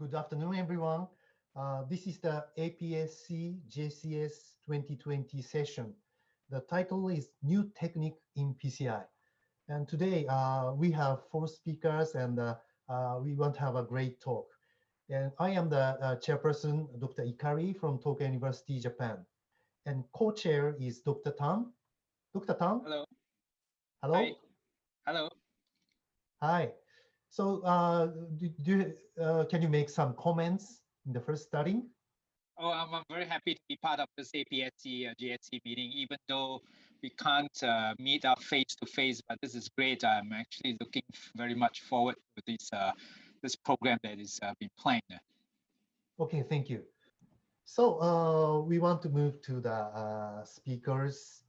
Good afternoon, everyone. This is the APSC JCS 2020 session. The title is New Technique in PCI. And today we have 4 speakers and we want to have a great talk. And I am the chairperson, Dr. Ikari from Tokai University, Japan. And co-chair is Dr. Tam. Dr. Tam? Hello. Hello. Hi. Hello. Hi. So can you make some comments in the first starting? Oh, I'm very happy to be part of this APSC JSC meeting, even though we can't meet up face to face, but this is great. I'm actually looking very much forward to this program that is being planned. Okay, thank you. So we want to move to the speakers.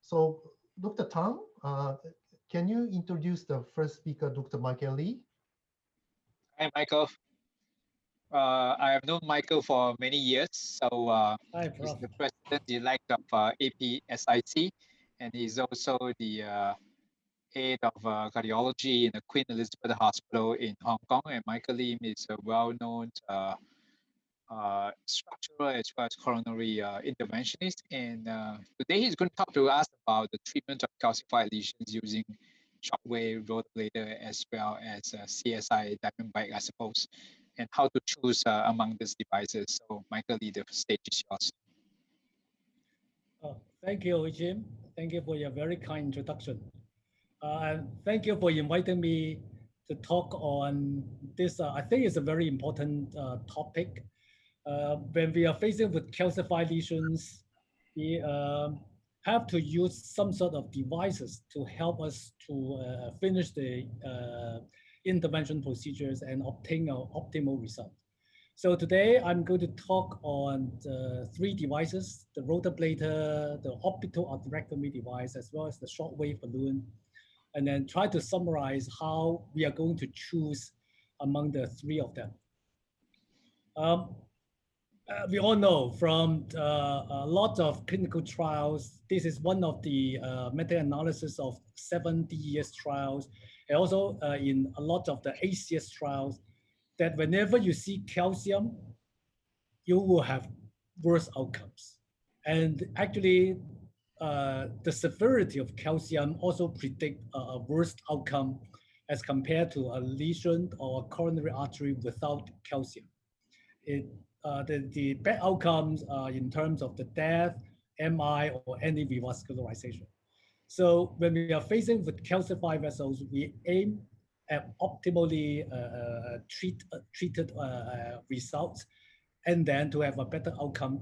So Dr. Tang, can you introduce the first speaker, Dr. Michael Lee? Hi, Michael. I have known Michael for many years. So he's the president-elect of APSIC, and he's also the head of cardiology in the Queen Elizabeth Hospital in Hong Kong. And Michael Lim is a well-known structural as well as coronary interventionist. And today he's going to talk to us about the treatment of calcified lesions using Shockwave, Rotablator, as well as CSI Diamondback, I suppose, and how to choose among these devices. So Michael Lee, the stage is yours. Thank you, Jim. Thank you for your very kind introduction. And thank you for inviting me to talk on this. I think it's a very important topic. When we are facing with calcified lesions, we have to use some sort of devices to help us to finish the intervention procedures and obtain an optimal result. So today I'm going to talk on the 3 devices, the Rotablator, the Orbital Atherectomy device, as well as the Shockwave balloon, and then try to summarize how we are going to choose among the 3 of them. We all know from a lot of clinical trials, this is one of the meta-analysis of 70 years trials, and also in a lot of the ACS trials, that whenever you see calcium, you will have worse outcomes. And actually, the severity of calcium also predict a worse outcome as compared to a lesion or a coronary artery without calcium. The bad outcomes in terms of the death, MI, or any revascularization. So when we are facing with calcified vessels, we aim at optimally treated results, and then to have a better outcome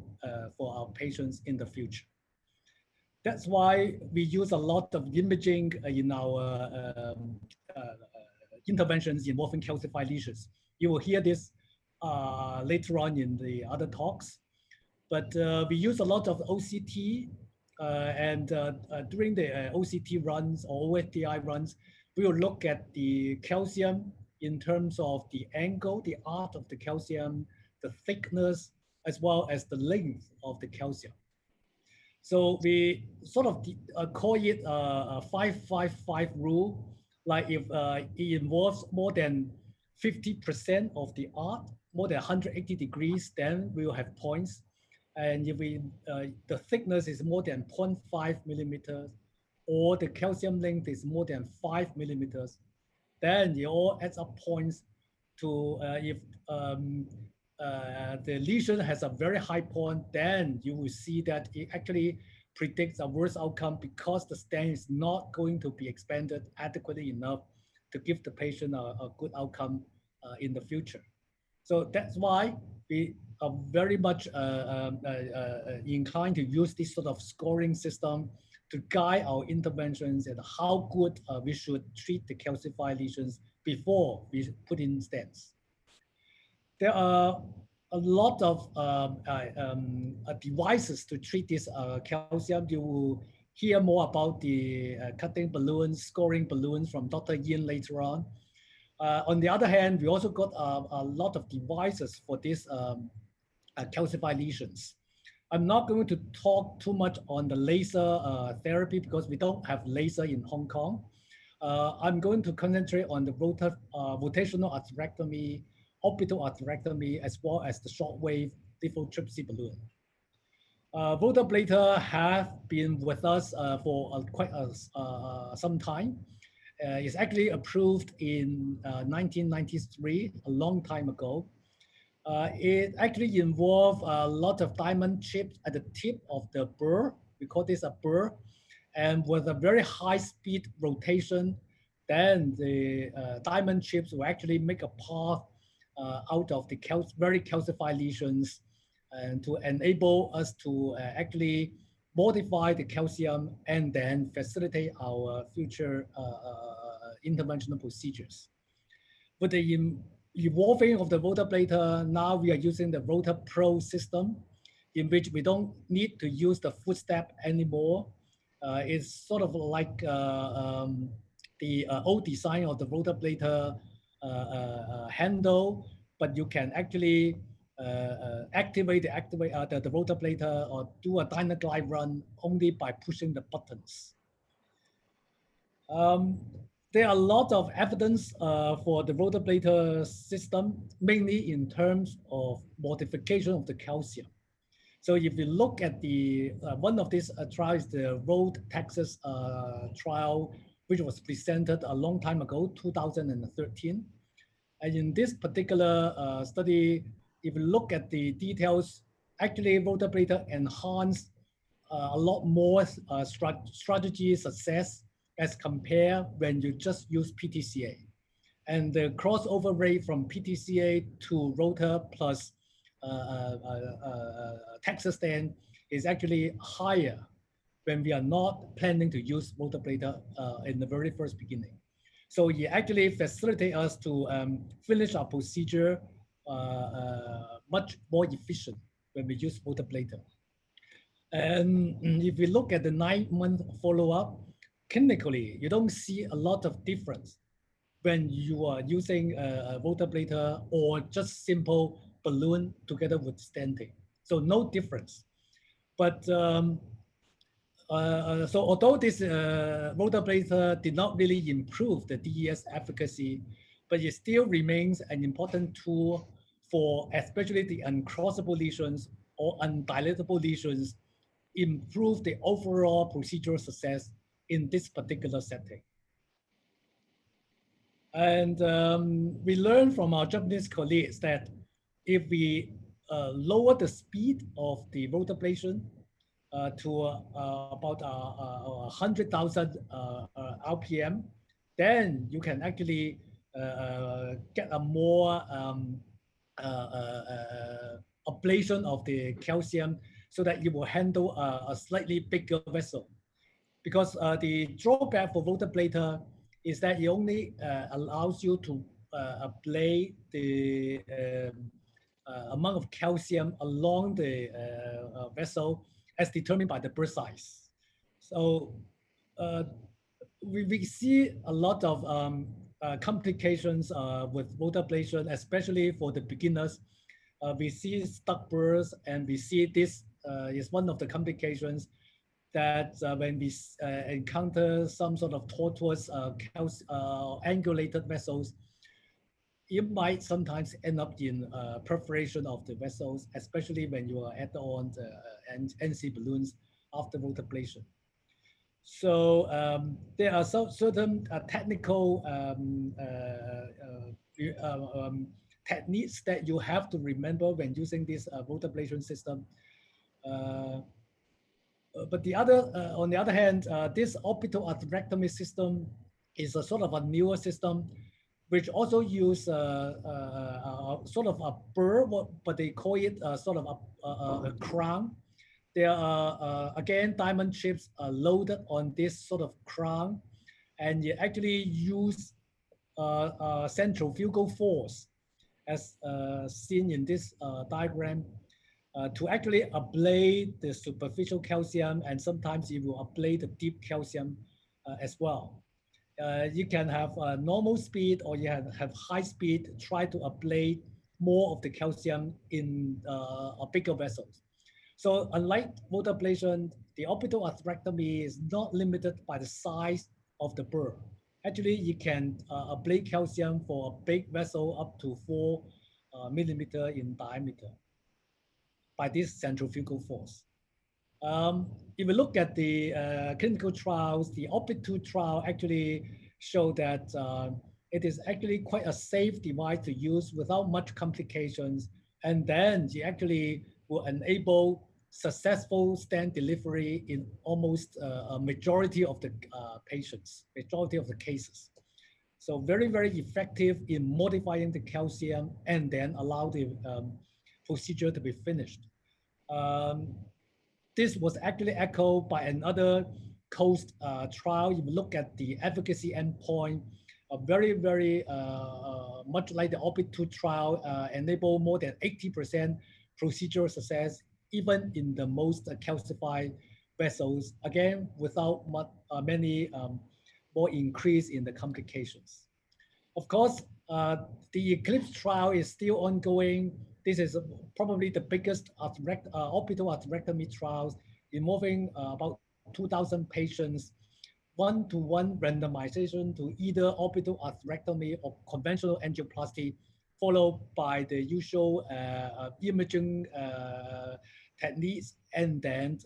for our patients in the future. That's why we use a lot of imaging in our interventions involving calcified lesions. You will hear this later on in the other talks, but we use a lot of OCT and during the OCT runs or OFDI runs, we will look at the calcium in terms of the angle, the arc of the calcium, the thickness, as well as the length of the calcium. So we sort of call it a 5-5-5 rule, like if it involves more than 50% of the arc, more than 180 degrees, then we will have points. And if the thickness is more than 0.5 millimeters, or the calcium length is more than 5 millimeters, then it all adds up points to if the lesion has a very high point, then you will see that it actually predicts a worse outcome because the stent is not going to be expanded adequately enough to give the patient a good outcome in the future. So that's why we are very much inclined to use this sort of scoring system to guide our interventions and how good we should treat the calcified lesions before we put in stents. There are a lot of devices to treat this calcium. You will hear more about the cutting balloons, scoring balloons from Dr. Yin later on. On the other hand, we also got a lot of devices for these calcified lesions. I'm not going to talk too much on the laser therapy because we don't have laser in Hong Kong. I'm going to concentrate on the rotational atherectomy orbital atherectomy as well as the shockwave lithotripsy balloon. Rotablator have been with us for quite some time. It's actually approved in 1993, a long time ago. It actually involves a lot of diamond chips at the tip of the burr. We call this a burr. And with a very high speed rotation, then the diamond chips will actually make a path out of the very calcified lesions and to enable us to actually modify the calcium and then facilitate our future interventional procedures. With the evolving of the Rotablator, now we are using the RotaPro system, in which we don't need to use the footstep anymore. It's sort of like the old design of the Rotablator handle, but you can actually activate the Rotablator or do a Dynaglide run only by pushing the buttons. There are a lot of evidence for the Rotablator system, mainly in terms of modification of the calcium. So if you look at the one of these trials, the Road Texas trial, which was presented a long time ago, 2013. And in this particular study, if you look at the details, actually Rotablator enhanced a lot more strategy success as compared when you just use PTCA. And the crossover rate from PTCA to Rota plus Taxostand is actually higher when we are not planning to use Rotablator in the very first beginning. So it actually facilitates us to finish our procedure much more efficient when we use Rotablator. And if we look at the 9-month follow-up, clinically, you don't see a lot of difference when you are using a Rotablator or just simple balloon together with stenting. So no difference. But so although this Rotablator did not really improve the DES efficacy, but it still remains an important tool for especially the uncrossable lesions or undilatable lesions, improve the overall procedural success in this particular setting. And we learned from our Japanese colleagues that if we lower the speed of the rotablation to about 100,000 RPM, then you can actually get a more ablation of the calcium so that you will handle a slightly bigger vessel. Because the drawback for Rotablator is that it only allows you to ablate the amount of calcium along the vessel as determined by the burr size. So we see a lot of complications with rotablation, especially for the beginners. We see stuck burrs, and we see this is one of the complications that when we encounter some sort of tortuous angulated vessels, it might sometimes end up in perforation of the vessels, especially when you are add on the NC balloons after rotablation. So there are certain technical techniques that you have to remember when using this rotablation system. But on the other hand, this orbital atherectomy system is a sort of a newer system, which also use sort of a burr, but they call it sort of a crown. There are, again, diamond chips loaded on this sort of crown, and you actually use centrifugal force, as seen in this diagram, to actually ablate the superficial calcium, and sometimes you will ablate the deep calcium as well. You can have a normal speed, or you have high speed, try to ablate more of the calcium in a bigger vessels. So unlike rotablation, the orbital atherectomy is not limited by the size of the burr. Actually, you can ablate calcium for a big vessel up to 4 millimeter in diameter by this centrifugal force. If we look at the clinical trials, the Orbital trial actually showed that it is actually quite a safe device to use without much complications. And then it actually will enable successful stent delivery in almost a majority of the patients, majority of the cases. So very, very effective in modifying the calcium and then allow the procedure to be finished. This was actually echoed by another COAST trial. If you look at the efficacy endpoint, very, very much like the Orbital trial, enable more than 80% procedural success, even in the most calcified vessels, again, without many more increase in the complications. Of course, the Eclipse trial is still ongoing. This is probably the biggest orbital atherectomy trials involving about 2,000 patients, one-to-one randomization to either orbital atherectomy or conventional angioplasty, followed by the usual imaging techniques, and then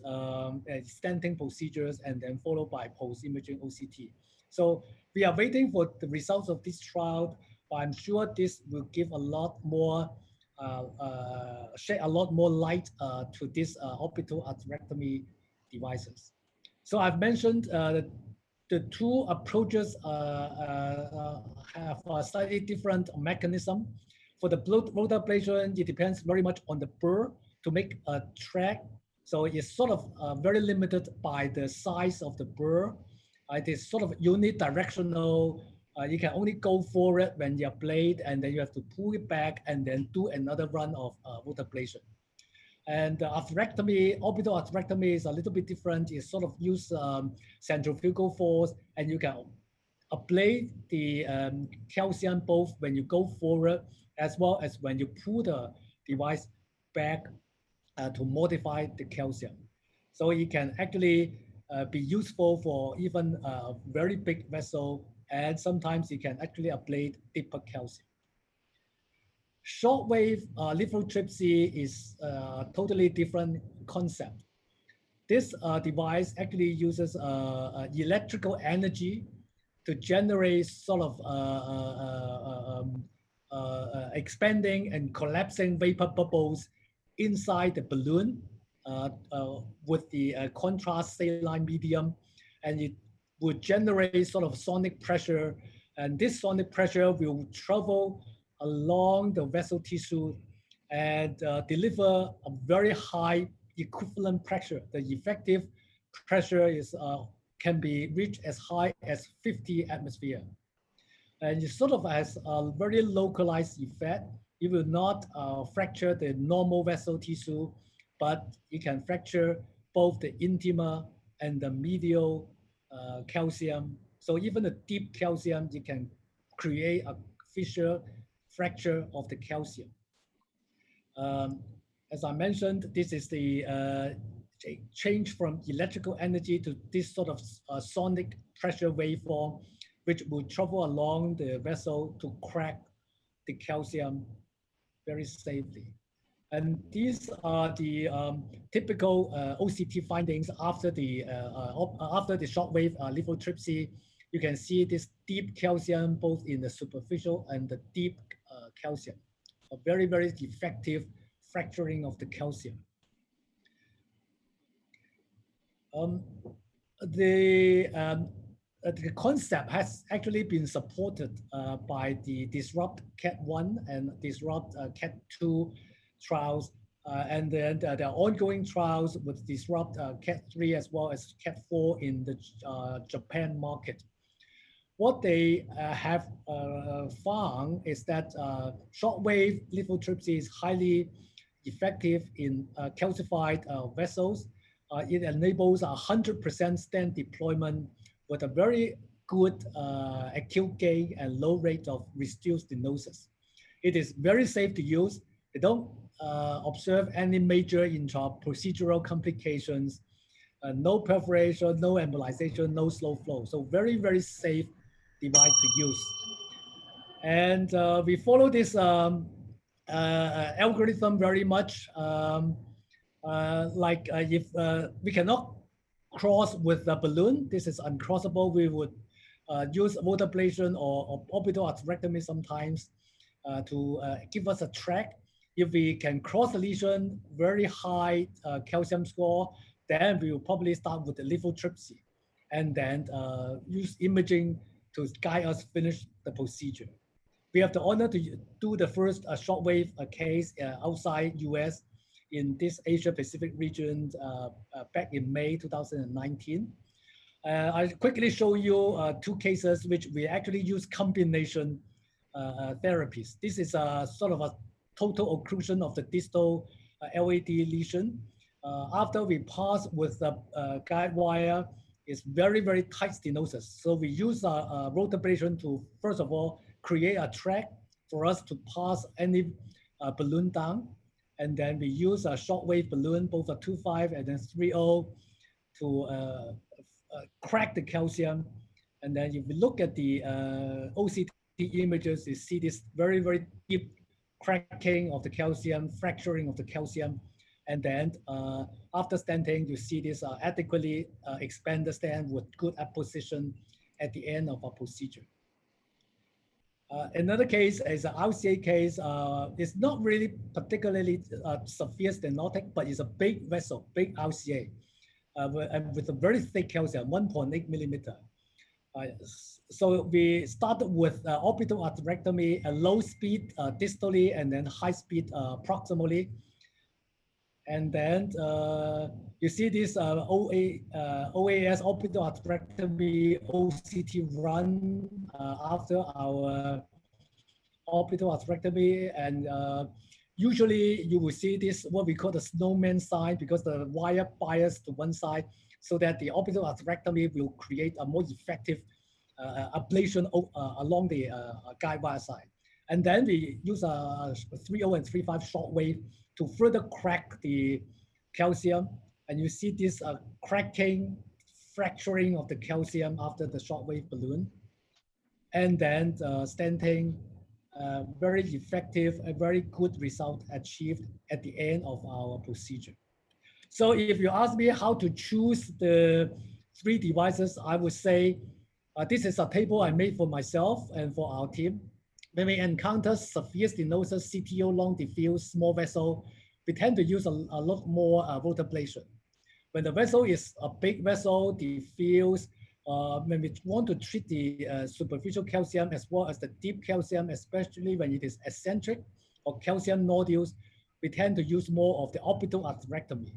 stenting procedures, and then followed by post-imaging OCT. So we are waiting for the results of this trial, but I'm sure this will give a lot more, shed a lot more light to this orbital atherectomy devices. So I've mentioned the two approaches have a slightly different mechanism. For the rotablation, it depends very much on the burr to make a track. So it's sort of very limited by the size of the burr. It is sort of unidirectional. You can only go forward when you ablate, and then you have to pull it back and then do another run of rotablation. And the atherectomy, orbital atherectomy is a little bit different. It sort of use centrifugal force, and you can ablate the calcium both when you go forward as well as when you pull the device back to modify the calcium. So it can actually be useful for even a very big vessel, and sometimes you can actually ablate deeper calcium. Shockwave lithotripsy is a totally different concept. This device actually uses electrical energy to generate sort of expanding and collapsing vapor bubbles inside the balloon with the contrast saline medium, and it would generate sort of sonic pressure, and this sonic pressure will travel along the vessel tissue and deliver a very high equivalent pressure. The effective pressure is can be reached as high as 50 atmosphere. And it sort of has a very localized effect. It will not fracture the normal vessel tissue, but it can fracture both the intima and the medial calcium. So even the deep calcium, you can create a fissure fracture of the calcium. As I mentioned, this is the change from electrical energy to this sort of sonic pressure waveform, which will travel along the vessel to crack the calcium very safely. And these are the typical OCT findings after the shockwave lithotripsy. You can see this deep calcium both in the superficial and the deep calcium. A very, very effective fracturing of the calcium. The concept has actually been supported by the Disrupt CAT1 and Disrupt CAT2 trials, and then there are ongoing trials with Disrupt CAT3 as well as CAT4 in the Japan market. What they have found is that shockwave lithotripsy is highly effective in calcified vessels. It enables 100% stent deployment with a very good acute gain and low rate of residual stenosis. It is very safe to use. They don't observe any major intra-procedural complications, no perforation, no embolization, no slow flow. So very, very safe device to use. And we follow this algorithm very much. If we cannot cross with the balloon, this is uncrossable, we would use rotablation or orbital atherectomy sometimes to give us a track. If we can cross the lesion, very high calcium score, then we will probably start with the lithotripsy and then use imaging to guide us finish the procedure. We have the honor to do the first shockwave case outside US in this Asia Pacific region back in May 2019. I'll quickly show you two cases which we actually use combination therapies. This is a sort of a total occlusion of the distal LAD lesion. After we pass with the guide wire, it's very, very tight stenosis. So we use rotablation to, first of all, create a track for us to pass any balloon down. And then we use a shockwave balloon, both a 2.5 and then 3.0 to crack the calcium. And then if we look at the OCT images, you see this very, very deep cracking of the calcium, fracturing of the calcium. And then after stenting, you see this adequately expanded stent with good apposition at the end of our procedure. Another case is an RCA case. It's not really particularly severe stenotic, but it's a big vessel, big RCA, with a very thick calcium, 1.8 millimeter. So we started with orbital atherectomy, a low speed distally, and then high speed proximally. And then you see this OAS, orbital atherectomy, OCT run after our orbital atherectomy. And usually you will see this, what we call the snowman sign, because the wire bias to one side, so that the orbital atherectomy will create a more effective ablation along the guide wire side. And then we use a 3.0 and 3.5 shockwave to further crack the calcium. And you see this cracking, fracturing of the calcium after the shockwave balloon. And then stenting, very effective, a very good result achieved at the end of our procedure. So if you ask me how to choose the three devices, I would say this is a table I made for myself and for our team. When we encounter severe stenosis, CTO, long diffuse, small vessel, we tend to use a lot more rotablation. When the vessel is a big vessel, diffuse, when we want to treat the superficial calcium as well as the deep calcium, especially when it is eccentric or calcium nodules, we tend to use more of the orbital atherectomy.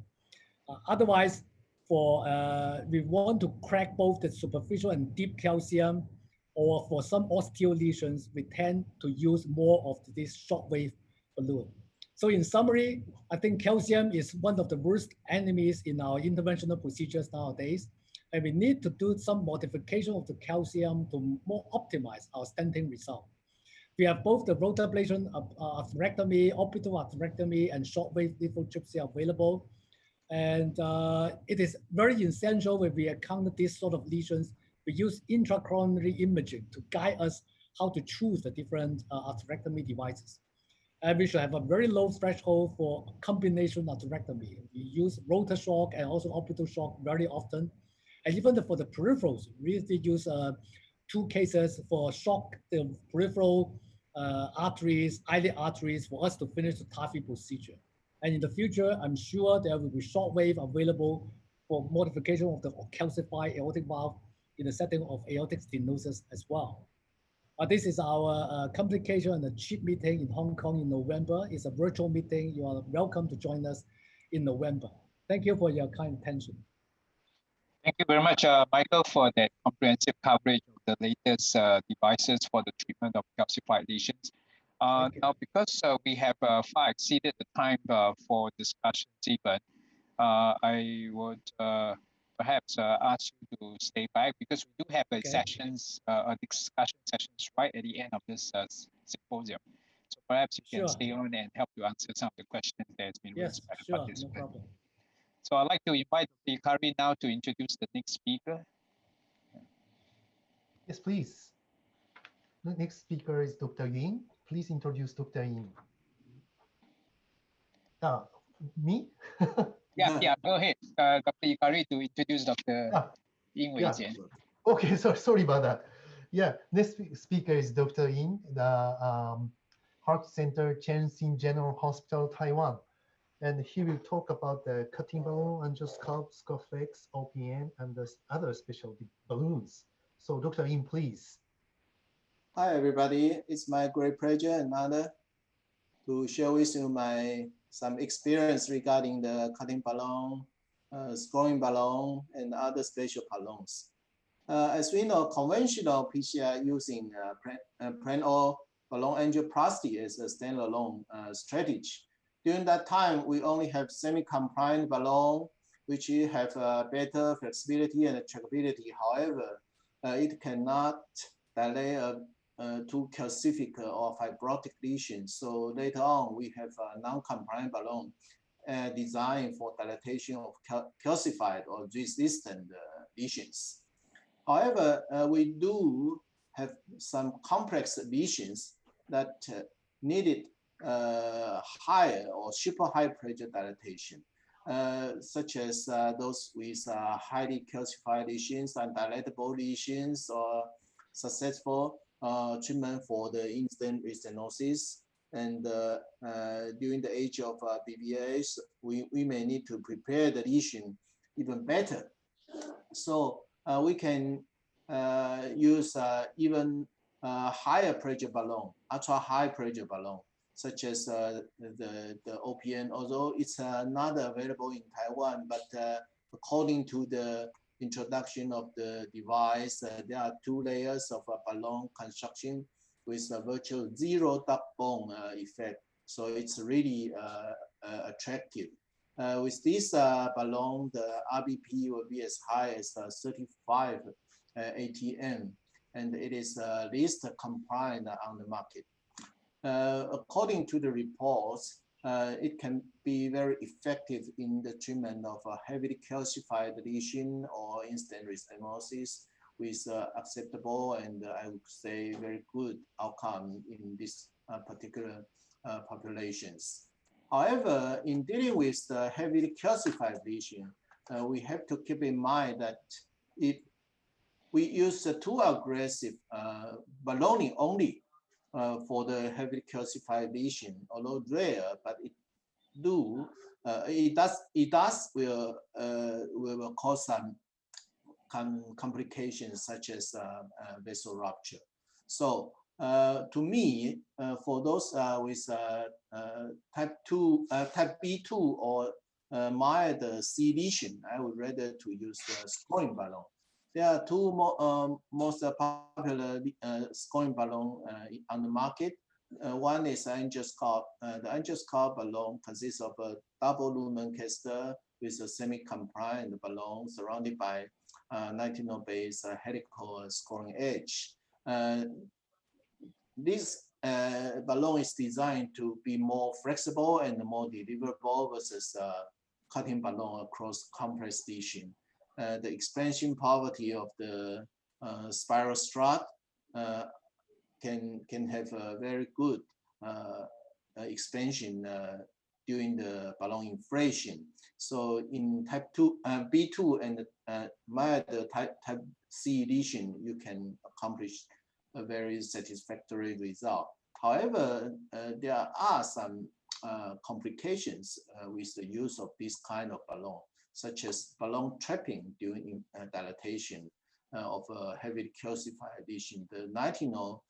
Otherwise, we want to crack both the superficial and deep calcium, or for some osteo lesions, we tend to use more of this shockwave balloon. So in summary, I think calcium is one of the worst enemies in our interventional procedures nowadays. And we need to do some modification of the calcium to more optimize our stenting result. We have both the rotablation atherectomy, orbital atherectomy, and shockwave lithotripsy available. And it is very essential when we encounter these sort of lesions, we use intracoronary imaging to guide us how to choose the different atherectomy devices. And we should have a very low threshold for combination atherectomy. We use rotor shock and also orbital shock very often. And even for the peripherals, we use two cases for shock the peripheral arteries, eyelid arteries, for us to finish the TAFI procedure. And in the future, I'm sure there will be shockwave available for modification of the calcified aortic valve in the setting of aortic stenosis as well. This is our complication and the CHIP meeting in Hong Kong in November. It's a virtual meeting. You are welcome to join us in November. Thank you for your kind attention. Thank you very much, Michael, for that comprehensive coverage of the latest devices for the treatment of calcified lesions. Now, because we have far exceeded the time for discussions even, I would perhaps ask you to stay back, because we do have a discussion sessions right at the end of this symposium. So perhaps you can stay on and help to answer some of the questions that has been raised by the participants. No problem. So I'd like to invite Dr. Ikari now to introduce the next speaker. Yes, please. The next speaker is Dr. Yin. Please introduce Dr. Yin. Me? Yeah, go ahead, Dr. Ikari, to introduce Dr. Yin Wei-Hsian. Okay, sorry about that. Yeah, next speaker is Dr. Yin, the Heart Center, Cheng General Hospital, Taiwan. And he will talk about the cutting balloon, angiosculpt, ScoreFlex, OPN, and the other specialty balloons. So Dr. Yin, please. Hi, everybody. It's my great pleasure and honor to share with you some experience regarding the cutting balloon, scoring balloon, and other special balloons. As we know, conventional PCI using plain old balloon angioplasty as a standalone strategy. During that time, we only have semi-compliant balloon, which have better flexibility and trackability. However, it cannot dilate to calcific or fibrotic lesions. So later on, we have a non-compliant balloon designed for dilatation of calcified or resistant lesions. However, we do have some complex lesions that needed higher or super high pressure dilatation, such as those with highly calcified lesions and dilatable lesions, or successful treatment for the in-stent restenosis. And during the age of BBH, we may need to prepare the lesion even better. So we can use even higher pressure balloon, ultra high pressure balloon, such as the OPN, although it's not available in Taiwan, but according to the introduction of the device, there are 2 layers of balloon construction with a virtual zero duck bone effect. So it's really attractive. With this balloon, the RBP will be as high as 35 ATM, and it is least compliant on the market. According to the reports, it can be very effective in the treatment of a heavily calcified lesion or in-stent restenosis with acceptable and I would say very good outcome in this particular populations. However, in dealing with the heavily calcified lesion, we have to keep in mind that if we use too aggressive ballooning only for the heavily calcified lesion, although rare, but it will cause some complications such as vessel rupture. So to me, for those with type B2 or mild C lesion, I would rather to use the scoring balloon. There are 2 most popular scoring balloon on the market. One is Angiosculpt. The Angiosculpt balloon consists of a double lumen caster with a semi-compliant balloon surrounded by 19-base helical scoring edge. This balloon is designed to be more flexible and more deliverable versus cutting balloon across complex lesion. The expansion poverty of the spiral strut can have a very good expansion during the balloon inflation. So in type 2, B2 and mild type C lesion, you can accomplish a very satisfactory result. However, there are some complications with the use of this kind of balloon, such as balloon trapping during dilatation of a heavily calcified lesion. The nitinol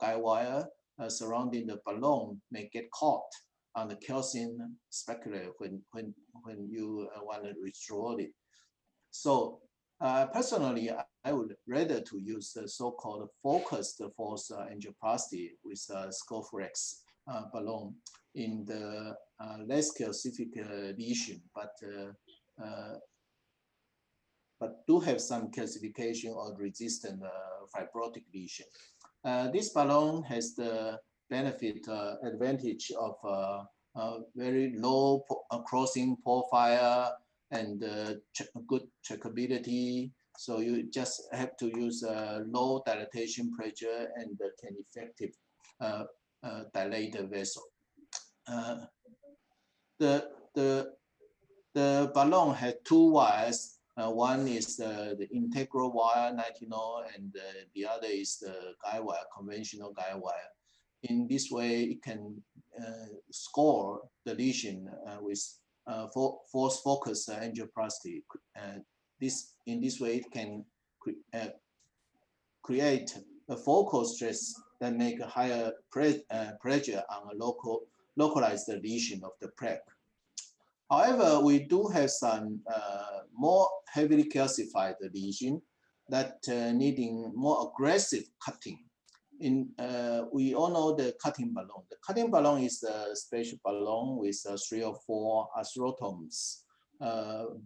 guide wire surrounding the balloon may get caught on the calcium specula when you want to withdraw it. So personally, I would rather to use the so-called focused force angioplasty with ScoreFlex balloon in the less calcific lesion, but do have some calcification or resistant fibrotic lesion. This balloon has the benefit advantage of very low crossing profile and good trackability. So you just have to use low dilatation pressure and can effective dilate the vessel. the balloon had two wires. One is the integral wire 90-0, and the other is the guide wire, conventional guide wire. In this way, it can score the lesion with force focus angioplasty. In this way, it can create a focal stress that make a higher pressure on a localized lesion of the plaque. However, we do have some more heavily calcified lesion that needing more aggressive cutting. We all know the cutting balloon. The cutting balloon is a special balloon with 3 or 4 atherectomies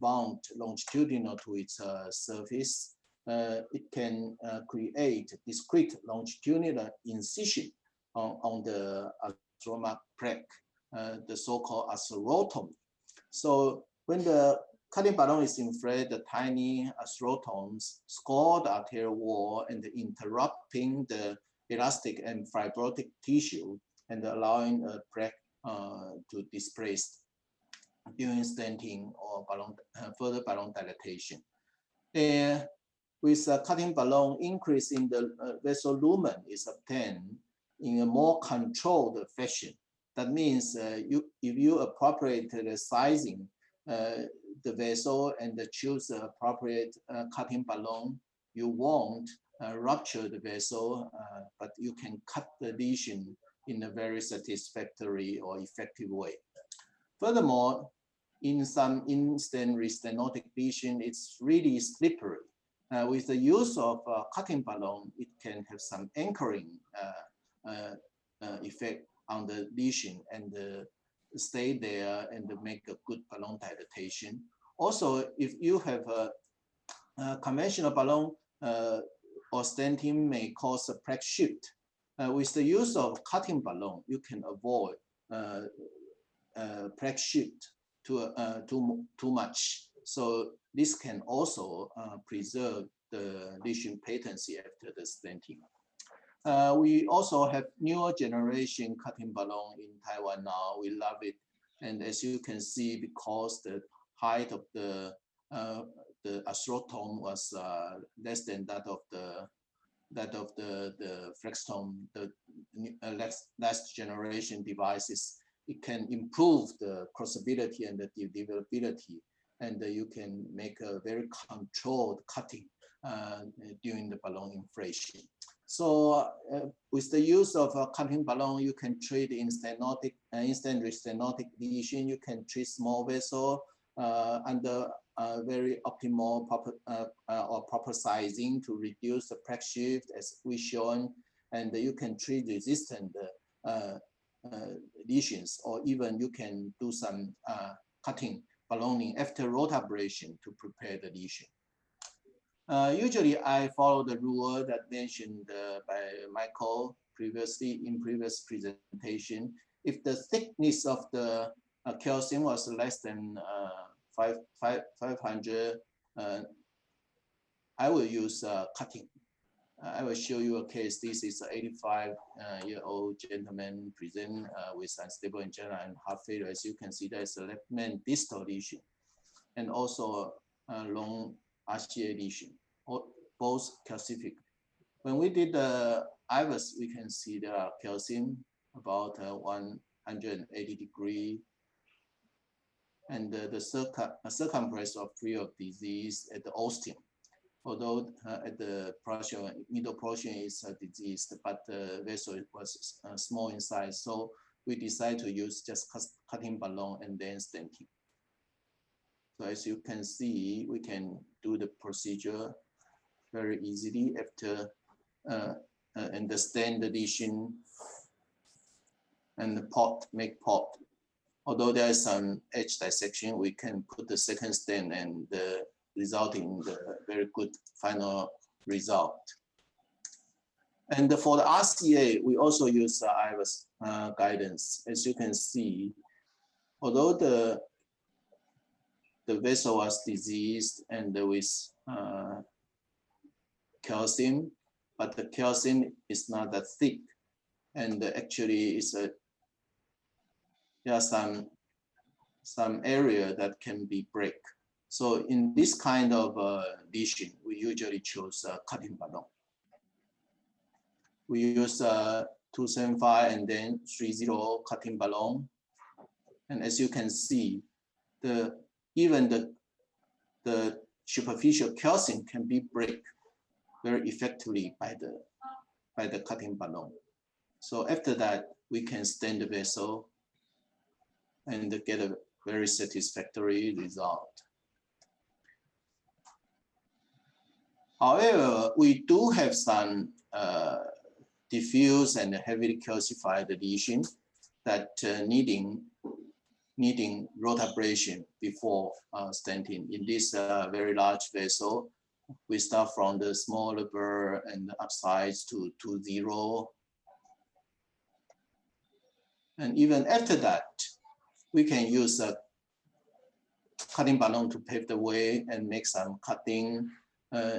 bound longitudinal to its surface. It can create discrete longitudinal incision on the atheroma plaque, the so-called atherectomy. So when the cutting balloon is inflated, the tiny atherectomes score the arterial wall and interrupting the elastic and fibrotic tissue and allowing a plaque to displace during stenting or further balloon dilatation. With a cutting balloon, increase in the vessel lumen is obtained in a more controlled fashion. That means if you appropriate the sizing, the vessel and choose the appropriate cutting balloon, you won't rupture the vessel, but you can cut the lesion in a very satisfactory or effective way. Furthermore, in some in-stent restenotic lesion, it's really slippery. With the use of a cutting balloon, it can have some anchoring effect on the lesion and stay there and make a good balloon dilatation. Also, if you have a conventional balloon or stenting may cause a plaque shift. With the use of cutting balloon, you can avoid plaque shift too much. So this can also preserve the lesion patency after the stenting. We also have newer generation cutting balloon in Taiwan now. We love it, and as you can see, because the height of the atherectomy was less than that of the Fractional, the last generation devices, it can improve the crossability and the deliverability, and you can make a very controlled cutting during the balloon inflation. So with the use of a cutting balloon, you can treat in-stent restenotic lesion. You can treat small vessel under very optimal proper sizing to reduce the plaque shift as we shown, and you can treat resistant lesions, or even you can do some cutting ballooning after rotablation to prepare the lesion. Usually I follow the rule that mentioned by Michael previously in previous presentation. If the thickness of the calcium was less than 500, I will use cutting. I will show you a case. This is an 85-year-old gentleman present with unstable angina and heart failure. As you can see, there's a left main distal lesion and also a long RCA lesion, both calcific. When we did the IVUS, we can see there are calcium about 180 degrees, and the circumference of free of disease at the ostium. Although at the middle portion is diseased, but the vessel was small in size, so we decided to use just cutting balloon and then stenting. So as you can see, we can do the procedure very easily after understand the lesion and the pot, make pot. Although there is some edge dissection, we can put the second stent and resulting in the very good final result. And for the RCA, we also use IVUS guidance. As you can see, although the vessel was diseased and with calcium, but the calcium is not that thick, and actually there are some some area that can be break. So in this kind of lesion, we usually choose a cutting balloon. We use 275 and then 30 cutting balloon. And as you can see, even the superficial calcium can be break very effectively by the cutting balloon. So after that, we can stent the vessel and get a very satisfactory result. However, we do have some diffuse and heavily calcified lesion that needing rotablation before stenting. In this very large vessel, we start from the smaller burr and upsize to 0. And even after that, we can use a cutting balloon to pave the way and make some cutting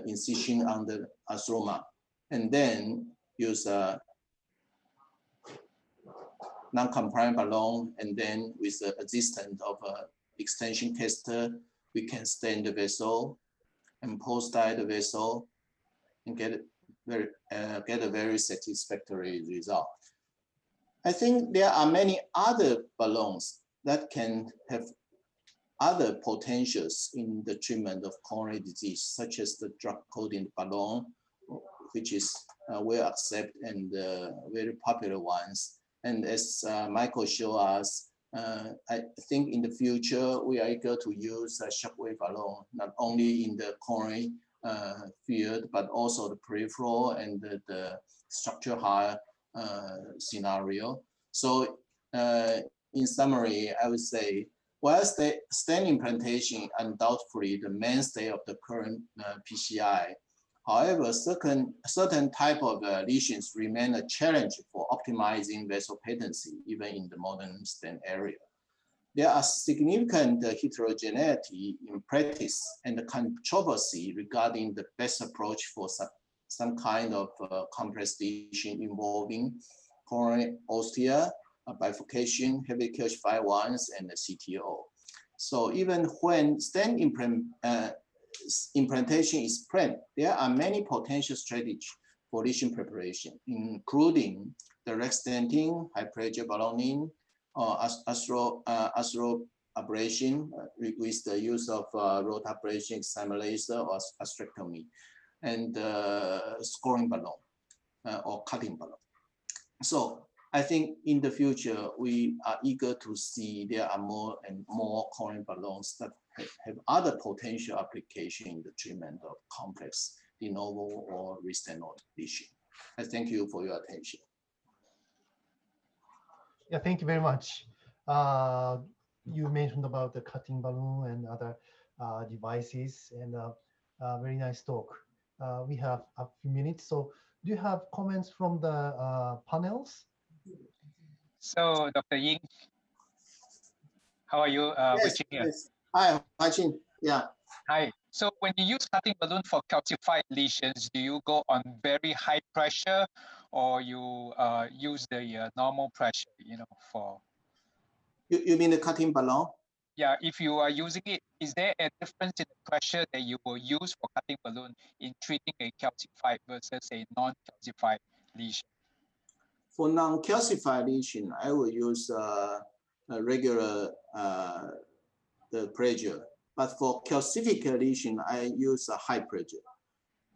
incision on the atheroma, and then use a non-compliant balloon, and then with the assistance of an extension caster, we can stent the vessel and post-dye the vessel and get a very satisfactory result. I think there are many other balloons that can have other potentials in the treatment of coronary disease, such as the drug-coated balloon, which is well accepted and very popular ones. And as Michael showed us, I think in the future, we are eager to use a Shockwave balloon, not only in the coronary field, but also the peripheral and the structural heart scenario. So in summary, I would say, whilst the stent implantation undoubtedly the mainstay of the current PCI, however, certain type of lesions remain a challenge for optimizing vessel patency, even in the modern stent area. There are significant heterogeneity in practice and the controversy regarding the best approach for some kind of complex lesion involving coronary ostia, bifurcation, heavily calcified ones, and the CTO. So even when stent implantation is planned, there are many potential strategies for lesion preparation, including direct stenting, high pressure ballooning, or atherectomy with the use of rotablation, excimer laser, or atherectomy, and scoring balloon or cutting balloon. So I think in the future, we are eager to see there are more and more coronary balloons that have other potential application in the treatment of complex de novo or restenoid lesion. I thank you for your attention. Yeah, thank you very much. You mentioned about the cutting balloon and other devices, and very nice talk. We have a few minutes, so do you have comments from the panels? So, Dr. Yin, how are you? Yes, yes. Hi, Hsin. Yeah. Hi. So when you use cutting balloon for calcified lesions, do you go on very high pressure, or you use the normal pressure? You know, for. You mean the cutting balloon? Yeah. If you are using it, is there a difference in the pressure that you will use for cutting balloon in treating a calcified versus a non-calcified lesion? For non-calcified lesion, I will use a regular the pressure. But for calcific lesion, I use a high pressure,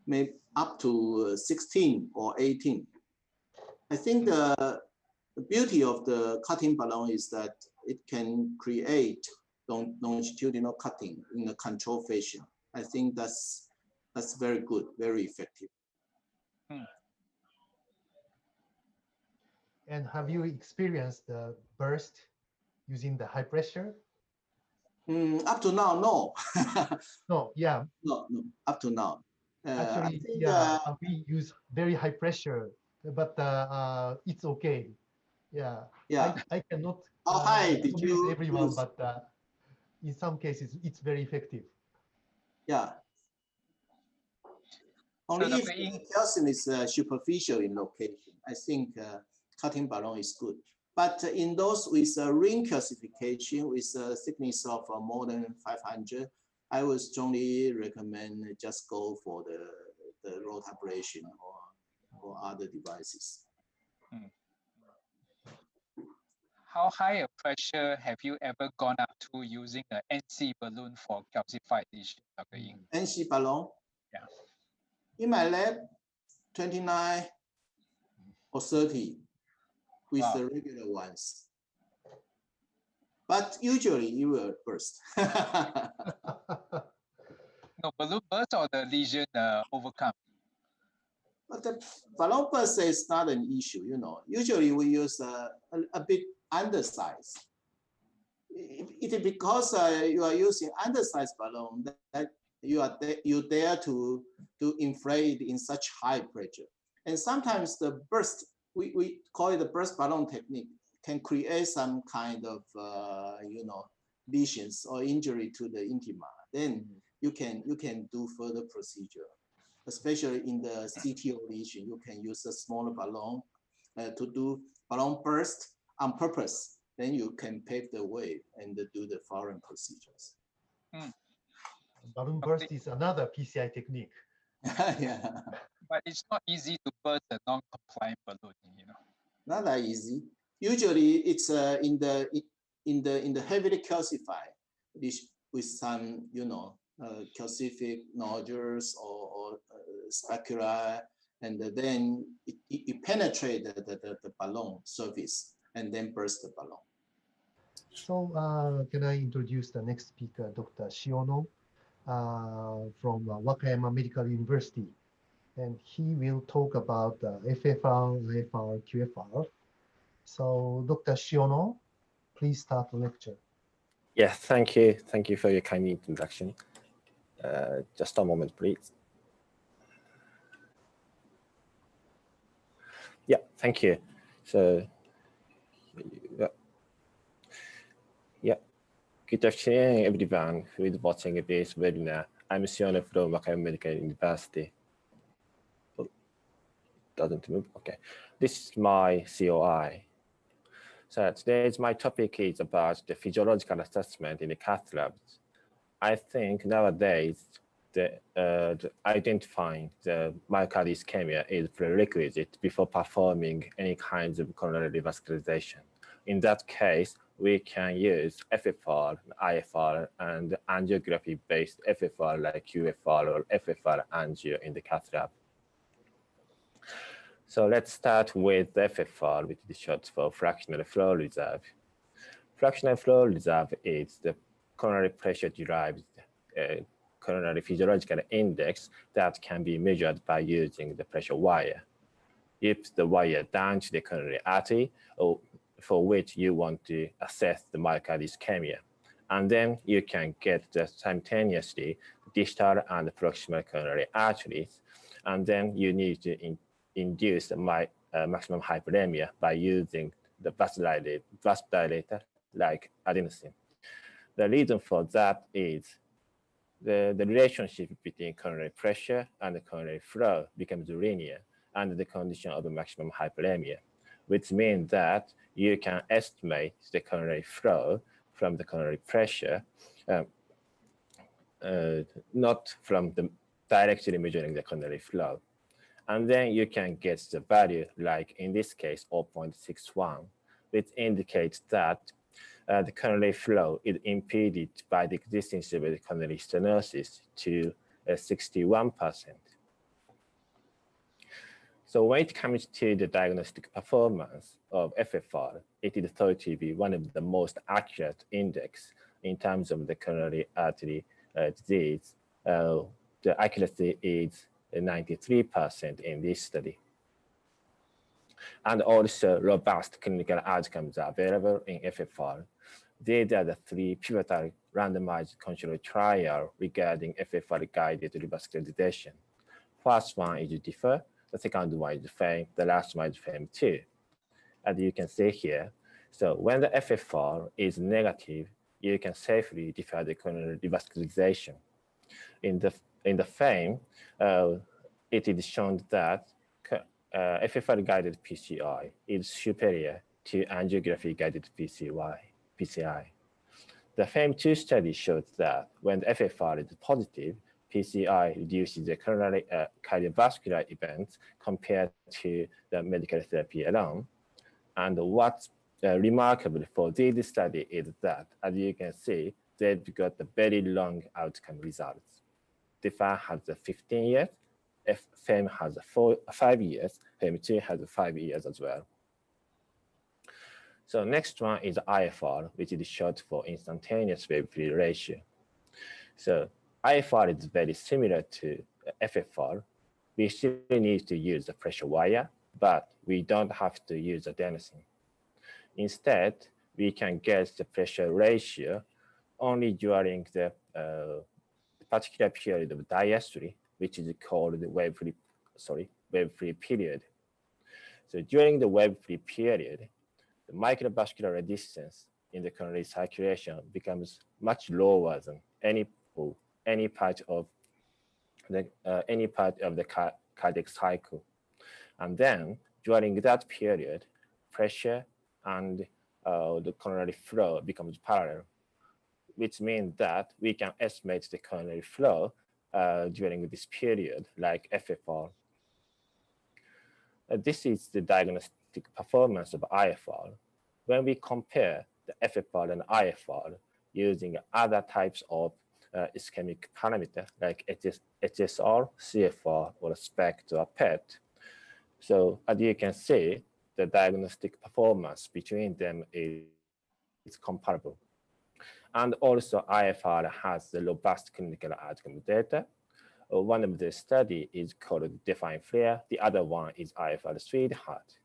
maybe up to 16 or 18. I think the beauty of the cutting balloon is that it can create longitudinal cutting in a controlled fashion. I think that's very good, very effective. And have you experienced the burst using the high pressure? Up to now, no. No, yeah. No, up to now. Actually, yeah, we use very high pressure, but it's okay. Yeah, yeah. I cannot convince everyone, use? But in some cases, it's very effective. Yeah. Only if the calcium is superficial in location, I think cutting balloon is good. But in those with a ring calcification with a thickness of more than 500, I would strongly recommend just go for the rotablation or other devices. How high a pressure have you ever gone up to using an NC balloon for calcified lesion, Dr. Yin? NC balloon? Yeah. In my lab, 29 or 30 with the regular ones. But usually you will burst. No, balloon burst or the lesion overcome? But the balloon burst is not an issue, you know. Usually we use a bit undersized. It is because you are using undersized balloon that you dare to inflate in such high pressure. And sometimes the burst, we call it the burst balloon technique, can create some kind of you know, lesions or injury to the intima. Then you can do further procedure, especially in the CTO lesion. You can use a smaller balloon to do balloon burst on purpose. Then you can pave the way and do the foreign procedures. Balloon burst is another PCI technique. Yeah. But it's not easy to burst a non-compliant balloon, you know. Not that easy. Usually it's in the heavily calcified with some, you know, calcific nodules or specula, and then it penetrates the balloon surface and then burst the balloon. So can I introduce the next speaker, Dr. Shiono from Wakayama Medical University. And he will talk about FFR, IFR, QFR. So Dr. Shiono, please start the lecture. Yes, thank you. Thank you for your kind introduction. Just a moment, please. Yeah, thank you. So, yeah. Good afternoon, everyone who is watching this webinar. I'm Shiono from Wakayama Medical University. Oh, doesn't move. Okay. This is my COI. So today's my topic is about the physiological assessment in the cath labs. I think nowadays identifying the myocardial ischemia is prerequisite before performing any kinds of coronary revascularization. In that case, we can use FFR, IFR, and angiography-based FFR like QFR or FFR angio in the cath lab. So let's start with the FFR, which is short for fractional flow reserve. Fractional flow reserve is the coronary pressure-derived coronary physiological index that can be measured by using the pressure wire. If the wire down to the coronary artery, or for which you want to assess the myocardial ischemia, and then you can get the simultaneously distal and proximal coronary arteries, and then you need to induce the maximum hyperemia by using the vasodilator like adenosine. The reason for that is the relationship between coronary pressure and the coronary flow becomes linear under the condition of maximum hyperemia, which means that you can estimate the coronary flow from the coronary pressure, not from the directly measuring the coronary flow. And then you can get the value, like in this case, 0.61, which indicates that the coronary flow is impeded by the existence of the coronary stenosis to 61%. So when it comes to the diagnostic performance of FFR, it is thought to be one of the most accurate index in terms of the coronary artery disease. The accuracy is 93% in this study. And also robust clinical outcomes are available in FFR. These are the three pivotal randomized controlled trials regarding FFR-guided revascularization. First one is DEFER, the second one is FAME, the last one is FAME2. As you can see here, so when the FFR is negative, you can safely defer the coronary revascularization. In the FAME, it is shown that FFR-guided PCI is superior to angiography-guided PCI. The FAME2 study showed that when the FFR is positive, PCI reduces the coronary cardiovascular events compared to the medical therapy alone. And what's remarkable for this study is that, as you can see, they've got the very long outcome results. DEFA has 15 years, FAME has 5 years, FAME2 has 5 years as well. So next one is IFR, which is short for instantaneous wave-free ratio. So IFR is very similar to FFR. We still need to use the pressure wire, but we don't have to use adenosine. Instead, we can get the pressure ratio only during the particular period of diastole, which is called the wave-free period. So during the wave-free period, the microvascular resistance in the coronary circulation becomes much lower than any part of the cardiac cycle. And then during that period, pressure and the coronary flow becomes parallel, which means that we can estimate the coronary flow during this period, like FFR. This is the diagnostic performance of IFR. When we compare the FFR and IFR using other types of ischemic parameter like HSR, CFR, or SPECT or PET. So as you can see, the diagnostic performance between them is comparable. And also IFR has the robust clinical outcome data. One of the study is called Define Flare. The other one is IFR Sweetheart.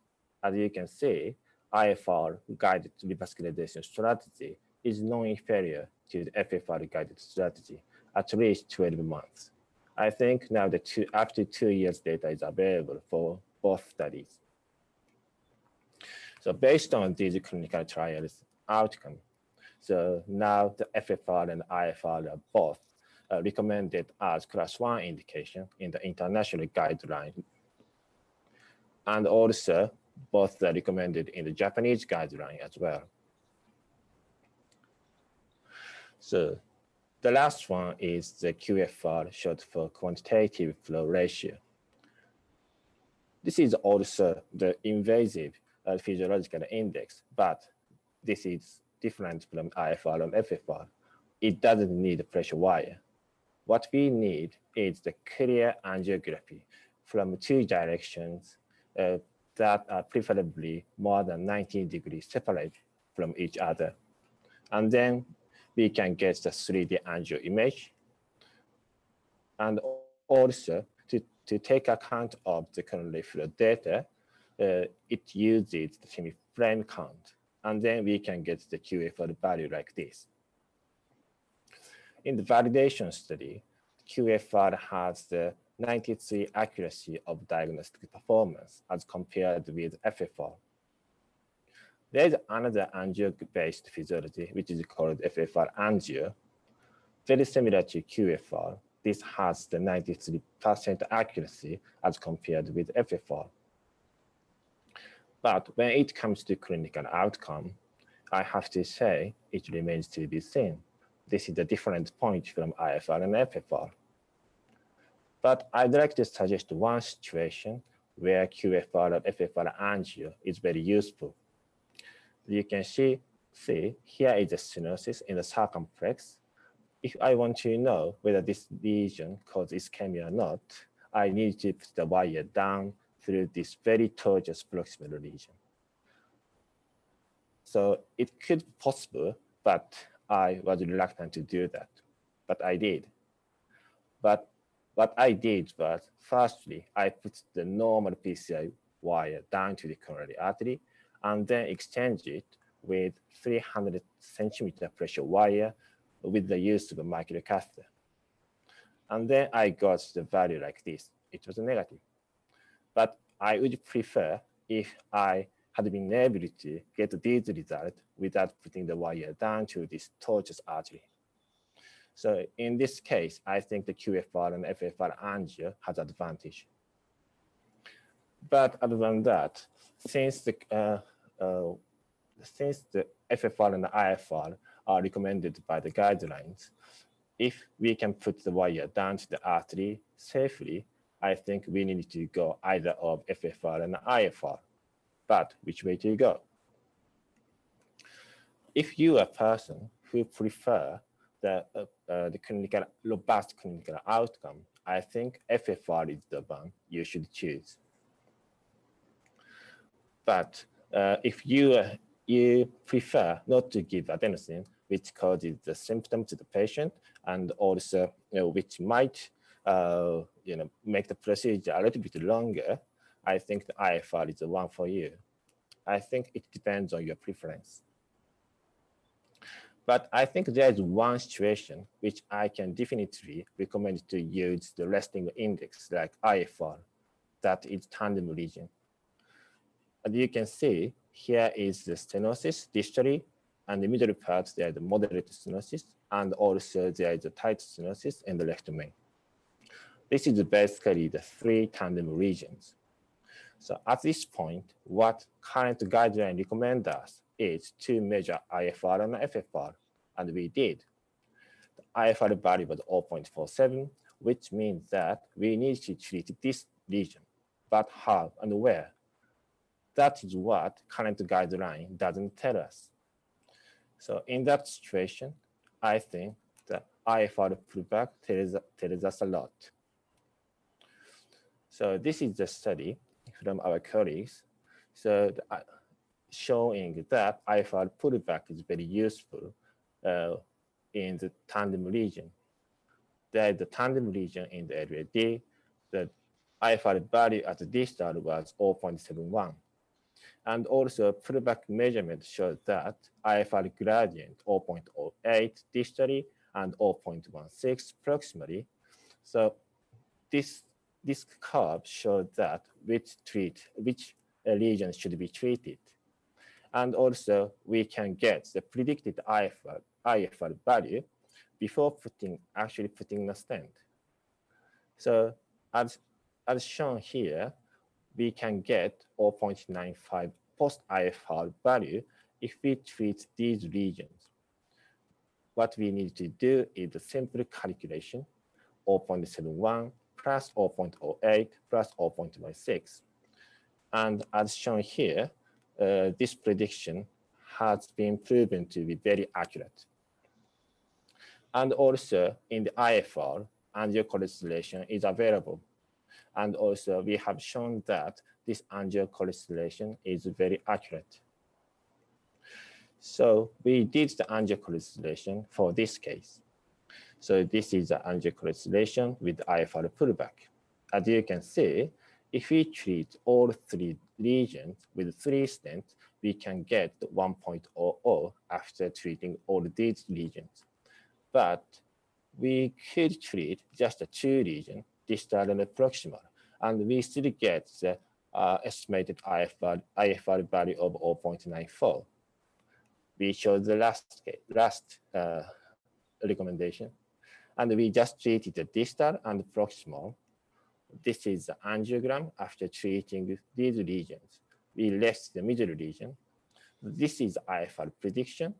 As you can see, IFR guided revascularization strategy is non-inferior to the FFR guided strategy, at least 12 months. I think now the up to 2 years data is available for both studies. So based on these clinical trials outcome, so now the FFR and IFR are both recommended as class 1 indication in the international guideline. And also both are recommended in the Japanese guideline as well. So the last one is the QFR, short for quantitative flow ratio. This is also the invasive physiological index, but this is different from IFR and FFR. It doesn't need a pressure wire. What we need is the clear angiography from 2 directions that are preferably more than 90 degrees separate from each other. And then we can get the 3D angio image. And also to take account of the coronary flow data, it uses the semi-frame count. And then we can get the QFR value like this. In the validation study, QFR has the 93 accuracy of diagnostic performance as compared with FFR. There's another angio-based physiology, which is called FFR angio. Very similar to QFR, this has the 93% accuracy as compared with FFR. But when it comes to clinical outcome, I have to say it remains to be seen. This is a different point from IFR and FFR. But I'd like to suggest one situation where QFR and FFR angio is very useful. You can see here is a stenosis in the circumflex. If I want to know whether this lesion causes ischemia or not, I need to put the wire down through this very tortuous proximal region. So it could be possible, but I was reluctant to do that, but I did. But what I did was, firstly, I put the normal PCI wire down to the coronary artery and then exchange it with 300 centimeter pressure wire with the use of a microcatheter. And then I got the value like this. It was negative. But I would prefer if I had been able to get these results without putting the wire down to this tortuous artery. So in this case, I think the QFR and FFR angio has advantage. But other than that, since the since the FFR and the IFR are recommended by the guidelines, if we can put the wire down to the artery safely, I think we need to go either of FFR and IFR. But which way to go? If you are a person who prefer the robust clinical outcome, I think FFR is the one you should choose. But if you prefer not to give adenosine, which causes the symptom to the patient, and also which might make the procedure a little bit longer, I think the IFR is the one for you. I think it depends on your preference. But I think there is one situation which I can definitely recommend to use the resting index like IFR, that is tandem region. As you can see, here is the stenosis distally, and the middle part, there is the moderate stenosis, and also there is the tight stenosis in the left main. This is basically the three tandem regions. So at this point, what current guideline recommend us is to measure IFR and FFR, and we did. The IFR value was 0.47, which means that we need to treat this region, but how and where? That is what current guideline doesn't tell us. So in that situation, I think the IFR pullback tells us a lot. So this is the study from our colleagues. So showing that IFR pullback is very useful in the tandem region. There is the tandem region in the area D. The IFR value at the distal was 0.71. And also pullback measurement showed that IFR gradient 0.08 distally and 0.16 proximally. So this curve showed that which region should be treated. And also we can get the predicted IFR value before actually putting the stent. So as shown here, we can get 0.95 post-IFR value if we treat these regions. What we need to do is a simple calculation, 0.71 plus 0.08 plus 0.16. And as shown here, this prediction has been proven to be very accurate. And also in the IFR, angiocholecystration is available. And also we have shown that this angiocholecystration is very accurate. So we did the angiocholecystration for this case. So this is the angiocholecystration with IFR pullback. As you can see, if we treat all three regions with 3 stents, we can get 1.00 after treating all these regions. But we could treat just the 2 regions, distal and proximal, and we still get the estimated IFR value of 0.94. We showed the last recommendation, and we just treated the distal and proximal. This is the angiogram after treating these regions. We left the middle region. This is IFR prediction,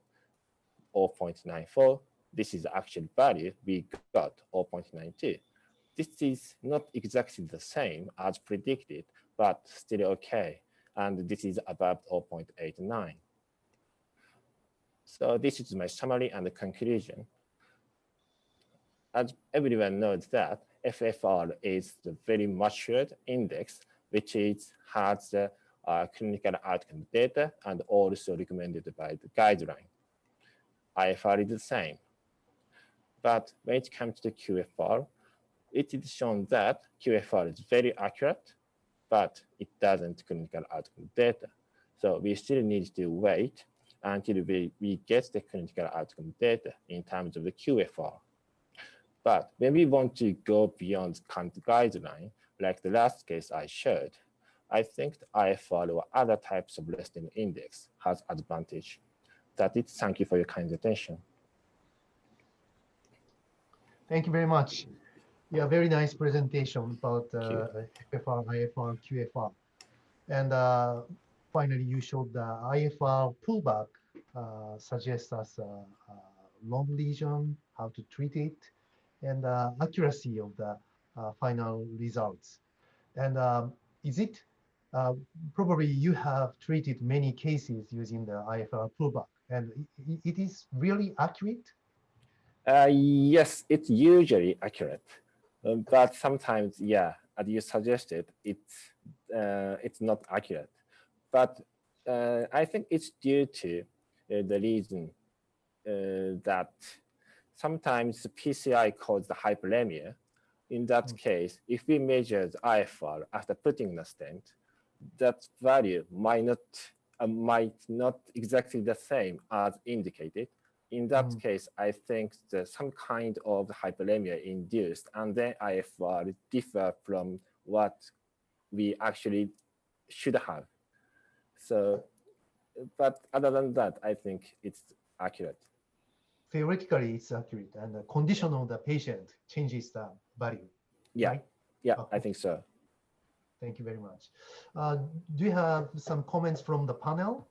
0.94. This is the actual value we got, 0.92. This is not exactly the same as predicted, but still okay. And this is above 0.89. So this is my summary and the conclusion. As everyone knows that FFR is the very matured index, which has the clinical outcome data and also recommended by the guideline. IFR is the same. But when it comes to QFR, it is shown that QFR is very accurate, but it doesn't clinical outcome data. So we still need to wait until we get the clinical outcome data in terms of the QFR. But when we want to go beyond current guideline, like the last case I showed, I think the IFR or other types of resting index has advantage. That's it. Thank you for your kind attention. Thank you very much. Yeah, very nice presentation about FFR, IFR, QFR. And finally, you showed the IFR pullback suggests us long lesion, how to treat it, and accuracy of the final results. And is it probably you have treated many cases using the IFR pullback, and it is really accurate? Yes, it's usually accurate, but sometimes, yeah, as you suggested, it's not accurate. But I think it's due to the reason that sometimes the PCI causes the hyperemia. In that case, if we measure the IFR after putting the stent, that value might not exactly the same as indicated. In that case, I think that some kind of hyperemia induced, and then IFR differ from what we actually should have. So, but other than that, I think it's accurate. Theoretically, it's accurate, and the condition of the patient changes the value. Yeah, right? yeah, Okay. I think so. Thank you very much. Do you have some comments from the panel?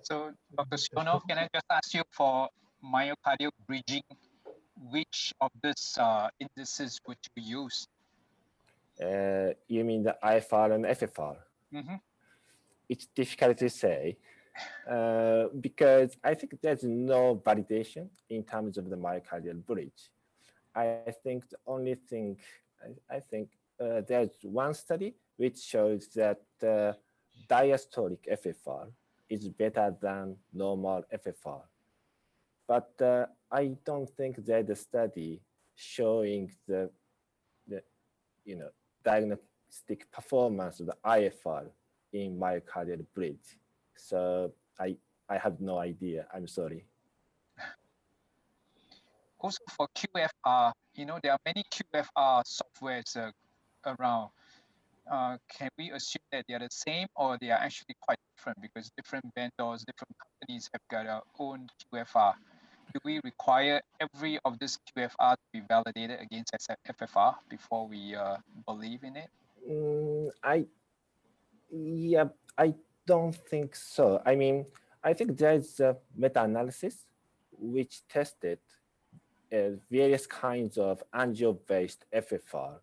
So, Dr. Shiono, can I just ask you for myocardial bridging, which of these indices would you use? You mean the IFR and FFR? Mm-hmm. It's difficult to say because I think there's no validation in terms of the myocardial bridge. I think the only thing, I think there's one study which shows that diastolic FFR is better than normal FFR. But I don't think there's a study showing the diagnostic performance of the IFR in myocardial bridge. So I have no idea. I'm sorry. Also for QFR, there are many QFR softwares around. Can we assume that they are the same, or they are actually quite different because different vendors, different companies have got their own QFR? Do we require every of this QFR to be validated against FFR before we believe in it? I don't think so. I mean, I think there is a meta-analysis which tested various kinds of angio-based FFR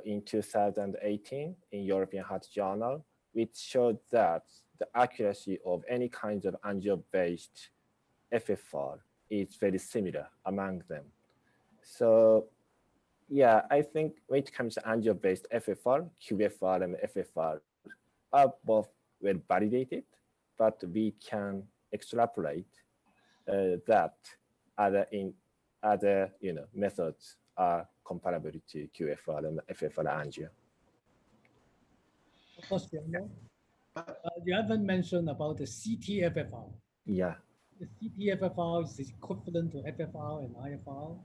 in 2018 in European Heart Journal, which showed that the accuracy of any kind of angio-based FFR is very similar among them. So yeah, I think when it comes to angio-based FFR, QFR and FFR are both well validated, but we can extrapolate that other methods are comparable to QFR and FFR angio. You haven't mentioned about the CT-FFR. Yeah. The CT-FFR is equivalent to FFR and IFR.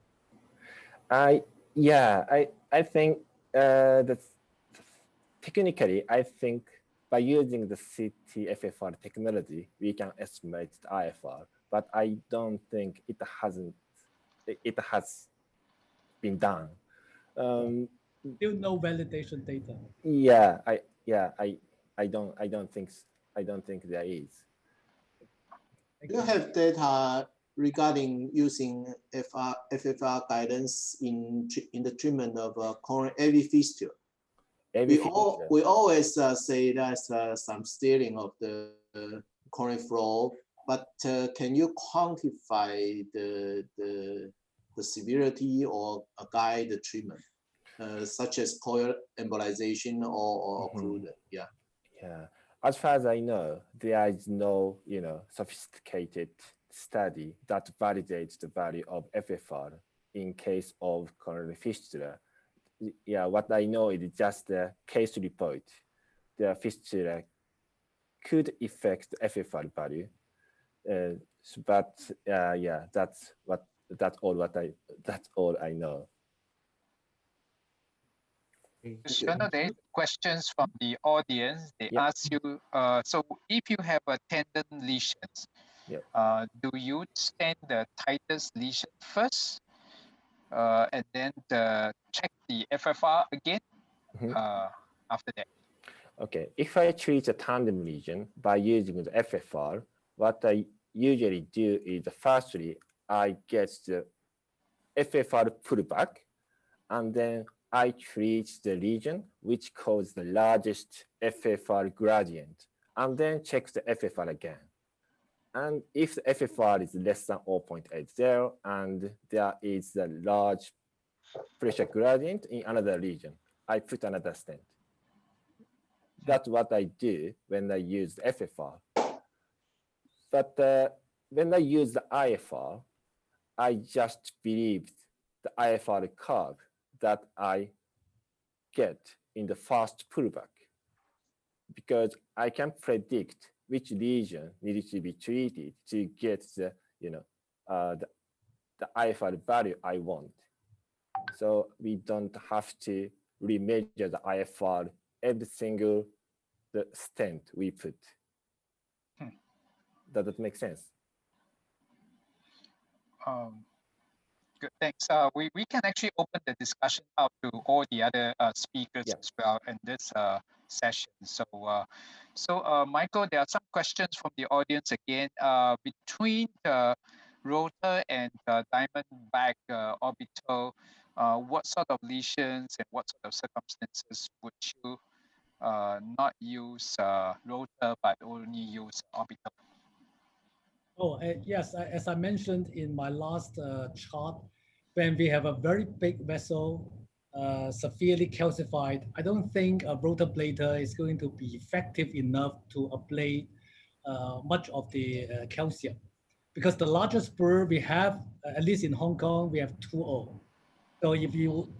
I think that technically, I think by using the CT-FFR technology, we can estimate the IFR, but I don't think it has been done. Still no validation data. I don't think there is. Do you have data regarding using FFR guidance in the treatment of coronary AV fistula? We always say there's some steering of the coronary flow, but can you quantify the severity or guide the treatment, such as coil embolization or occlusion? Yeah. As far as I know, there is no sophisticated study that validates the value of FFR in case of coronary fistula. Yeah, what I know is just the case report. The fistula could affect the FFR value, but that's all I know. Shiono, there is questions from the audience. They ask you, so if you have a tendon lesions, do you stent the tightest lesion first and then check the FFR again after that? Okay, if I treat a tandem lesion by using the FFR, what I usually do is firstly, I get the FFR pullback, and then I treat the region which causes the largest FFR gradient, and then check the FFR again. And if the FFR is less than 0.80 and there is a large pressure gradient in another region, I put another stent. That's what I do when I use the FFR. But when I use the IFR, I just believe the IFR curve that I get in the first pullback, because I can predict which lesion needs to be treated to get the, the IFR value I want. So we don't have to remeasure the IFR every single the stent we put. Does that make sense? Good, thanks. We can actually open the discussion out to all the other speakers as well in this session. So, Michael, there are some questions from the audience again. Between the Rota and Diamondback Orbital, what sort of lesions and what sort of circumstances would you not use Rota but only use Orbital? Oh, yes, as I mentioned in my last chart, when we have a very big vessel, severely calcified, I don't think a Rotablator is going to be effective enough to ablate much of the calcium. Because the largest spur we have, at least in Hong Kong, we have 2.0. So if you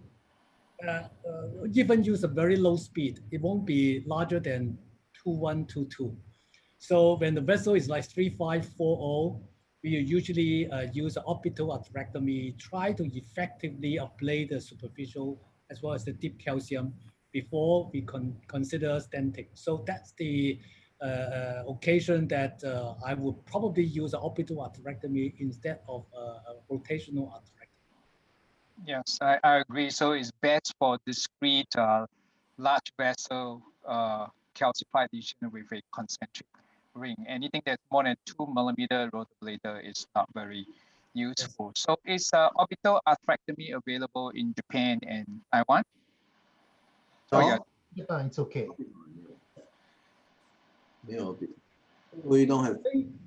even use a very low speed, it won't be larger than 2.1, 2.2. So when the vessel is like 3.5, 4.0, we usually use an orbital atherectomy, try to effectively ablate the superficial as well as the deep calcium before we consider stenting. So that's the occasion that I would probably use an orbital atherectomy instead of a rotational atherectomy. Yes, I agree. So it's best for discrete large vessel calcified lesion with a concentric ring. Anything that's more than 2 millimeter Rotablator is not very useful. Yes. So is orbital atherectomy available in Japan and Taiwan? No, oh, yeah. Japan, it's okay. We don't have.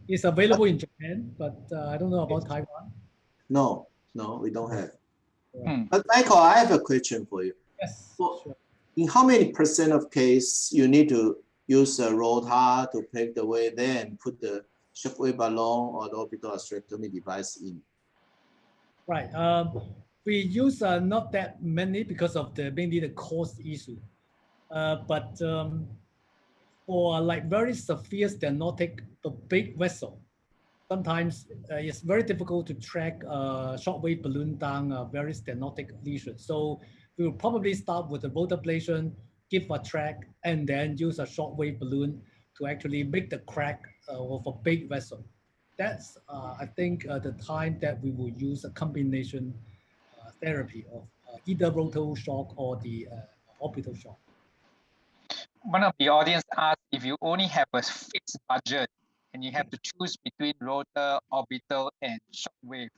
It's available in Japan, but I don't know about Taiwan. No, we don't have. But Michael, I have a question for you. Yes, so, sure. In how many % of case you need to use a Rota to pave the way, then put the Shockwave balloon or the orbital atherectomy device in? Right. We use not that many because of mainly the cost issue. But for like very severe stenotic, the big vessel, sometimes it's very difficult to track shockwave balloon down a very stenotic lesion. So we will probably start with a rotablation, give a track, and then use a shockwave balloon to actually make the crack of a big vessel. That's, I think, the time that we will use a combination therapy of either roto shock or the orbital shock. One of the audience asked, if you only have a fixed budget and you have to choose between Rota, Orbital, and Shockwave,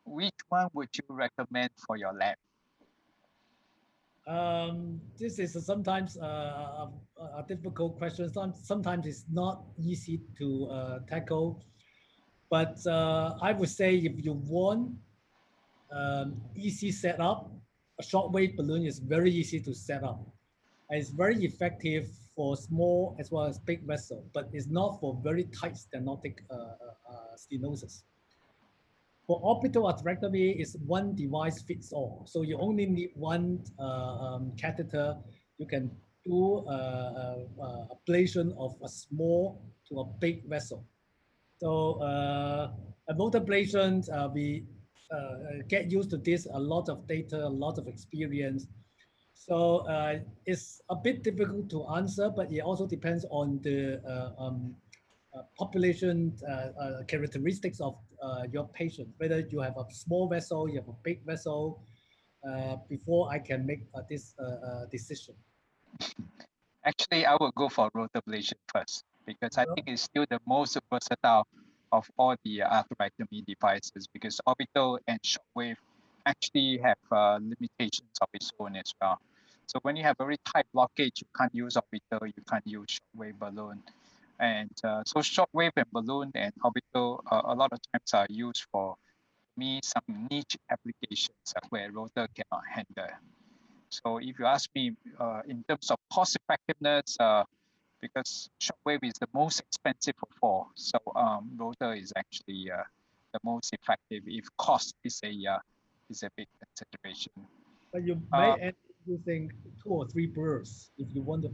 which one would you recommend for your lab? This is sometimes a difficult question. Sometimes it's not easy to tackle. But I would say if you want easy setup, a shockwave balloon is very easy to set up. It's very effective for small as well as big vessel, but it's not for very tight stenotic stenosis. For orbital atherectomy, it's one device fits all. So you only need one catheter. You can do ablation of a small to a big vessel. So a rotablation, we get used to this, a lot of data, a lot of experience. So it's a bit difficult to answer, but it also depends on the population characteristics of your patient, whether you have a small vessel, you have a big vessel, before I can make this decision. Actually, I would go for rotablation first because I think it's still the most versatile of all the atherectomy devices, because orbital and shockwave actually have limitations of its own as well. So when you have very tight blockage, you can't use orbital, you can't use shockwave balloon. And so shockwave and balloon and orbital a lot of times are used for some niche applications where rotor cannot handle. So if you ask me in terms of cost effectiveness, because shockwave is the most expensive of all, so rotor is actually the most effective if cost is a big consideration. But you may end up using 2 or 3 burrs if you want to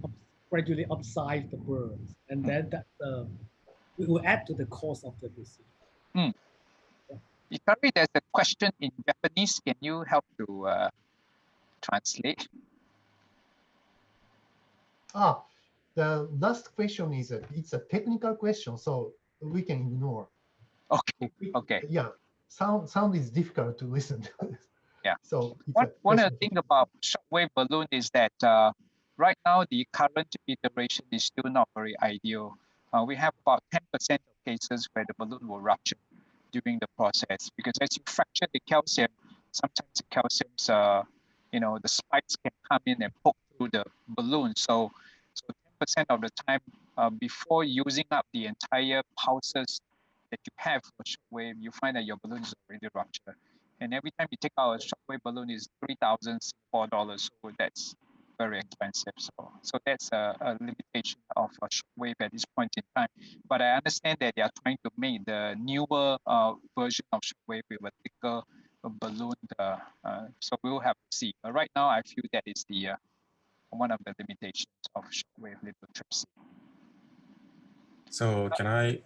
gradually upsize the burrs, and then that will add to the cost of the procedure. Ikari, there's a question in Japanese. Can you help to translate? The last question is it's a technical question, so we can ignore. Okay. Yeah, sound is difficult to listen to. Yeah. So one of the things about shockwave balloon is that right now the current iteration is still not very ideal. We have about 10% of cases where the balloon will rupture during the process, because as you fracture the calcium, sometimes the calcium's the spikes can come in and poke through the balloon. So 10% of the time before using up the entire pulses that you have for shockwave, you find that your balloon is already ruptured. And every time you take out a shockwave balloon is $3,000 Singapore, so that's very expensive. So that's a limitation of a shockwave at this point in time. But I understand that they are trying to make the newer version of shockwave with a thicker balloon. So we'll have to see. But right now, I feel that is the one of the limitations of shockwave lithotripsy. So can I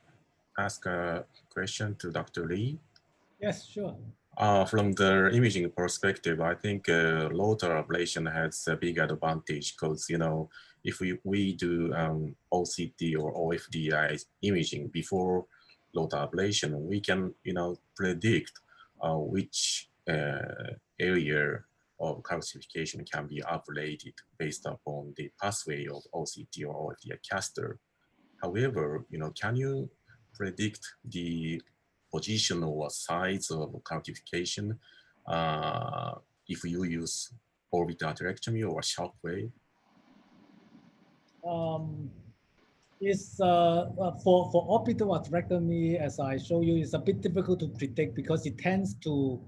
ask a question to Dr. Lee? Yes, sure. From the imaging perspective, I think rotor ablation has a big advantage because, if we do OCT or OFDI imaging before rotor ablation, we can, predict which area of calcification can be ablated based upon the pathway of OCT or OFDI caster. However, can you predict the position or size of calcification if you use orbital atherectomy or shockwave? For orbital atherectomy, as I show you, it's a bit difficult to predict because it tends to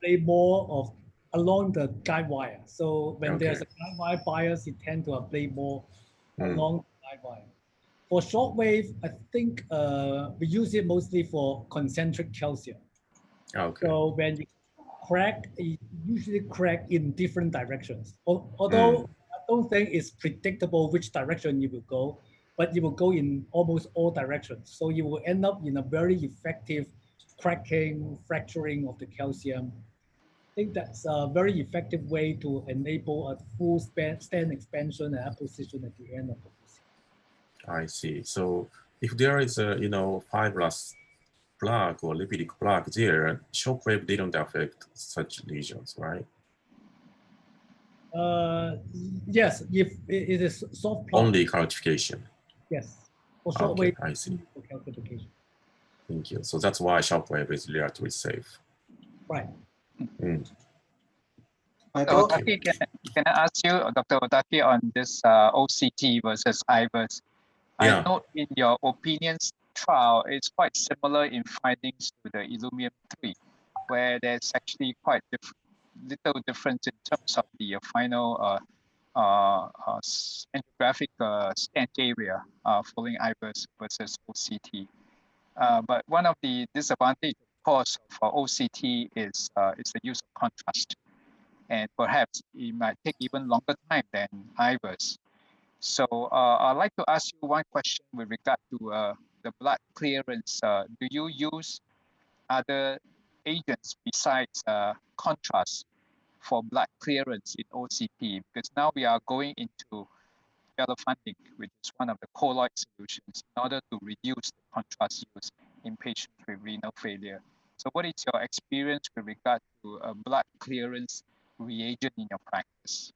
play more of along the guide wire. So when there's a guide wire bias, it tends to play more along the guide wire. For shockwave, I think we use it mostly for concentric calcium. So when you crack, you usually crack in different directions. Although I don't think it's predictable which direction you will go, but you will go in almost all directions. So you will end up in a very effective cracking, fracturing of the calcium. I think that's a very effective way to enable a full stent expansion and apposition at the end of the procedure. I see. So if there is a fibrous plaque or lipidic plaque there, shockwave didn't affect such lesions, right? Yes, if it is soft plaque. Only calcification. Yes. For shockwave, I see. For calcification. Thank you. So that's why shockwave is relatively safe. Right. Otake, can I ask you, Dr. Otake, on this OCT versus IVUS? I know in your opinions trial, it's quite similar in findings to the Illumium 3, where there's actually quite little difference in terms of the final angiographic stent area following IVUS versus OCT. But one of the disadvantages, of course, for OCT is the use of contrast. And perhaps it might take even longer time than IVUS. So I'd like to ask you one question with regard to the blood clearance. Do you use other agents besides contrast for blood clearance in OCT? Because now we are going into funding, which is one of the colloid solutions, in order to reduce the contrast use in patients with renal failure. So what is your experience with regard to blood clearance reagent in your practice?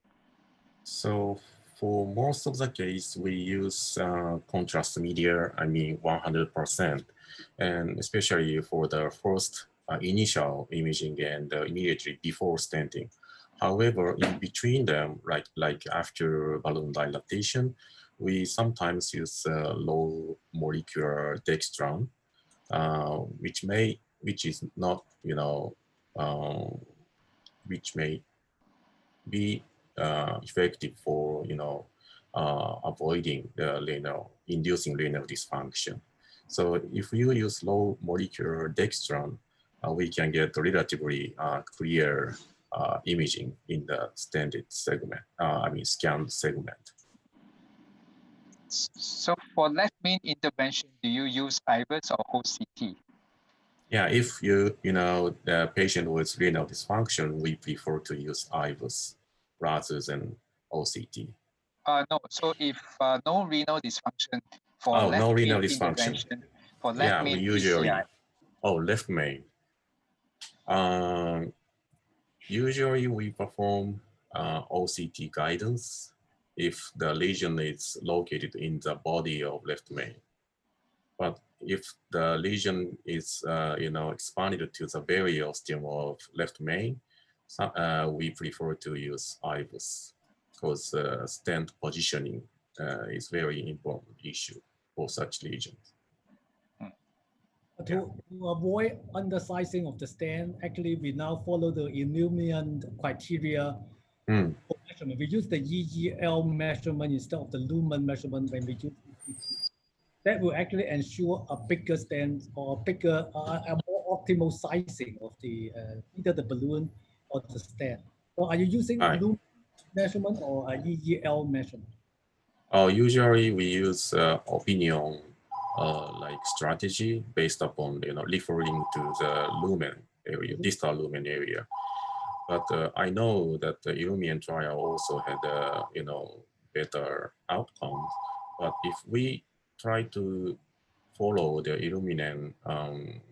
So for most of the case, we use contrast media, 100%. And especially for the first initial imaging and immediately before stenting. However, in between them, like after balloon dilatation, we sometimes use low molecular dextran, which is not, which may be effective for, avoiding the inducing renal dysfunction. So if you use low molecular dextran, we can get relatively clear imaging in the stented segment, scanned segment. So for left main intervention, do you use IVUS or OCT? Yeah, if the patient with renal dysfunction, we prefer to use IVUS rather than OCT. No, so if no renal dysfunction for left no renal main dysfunction. intervention, for left main we usually, PCI. Left main. Usually we perform OCT guidance if the lesion is located in the body of left main. But if the lesion is, expanded to the periosteum of left main, we prefer to use IVUS because stent positioning is very important issue for such lesions. To avoid undersizing of the stent, actually we now follow the Illuminant criteria for measurement. We use the EEL measurement instead of the lumen measurement when we use it. That will actually ensure a bigger stent or a more optimal sizing of the either the balloon or the stent. So are you using lumen measurement or a EEL measurement? Usually we use opinion strategy based upon referring to the lumen area, distal lumen area. But I know that the Illuminant trial also had better outcomes. But if we try to follow the Illuminant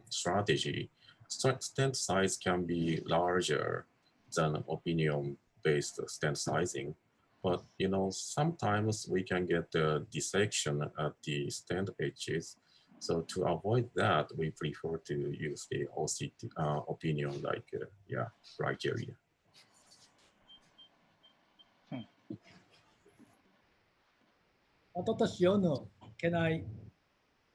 strategy, stent size can be larger than opinion-based stent sizing. But sometimes we can get the dissection at the stent edges. So to avoid that, we prefer to use the OCT opinion criteria. Dr. Shiono, can I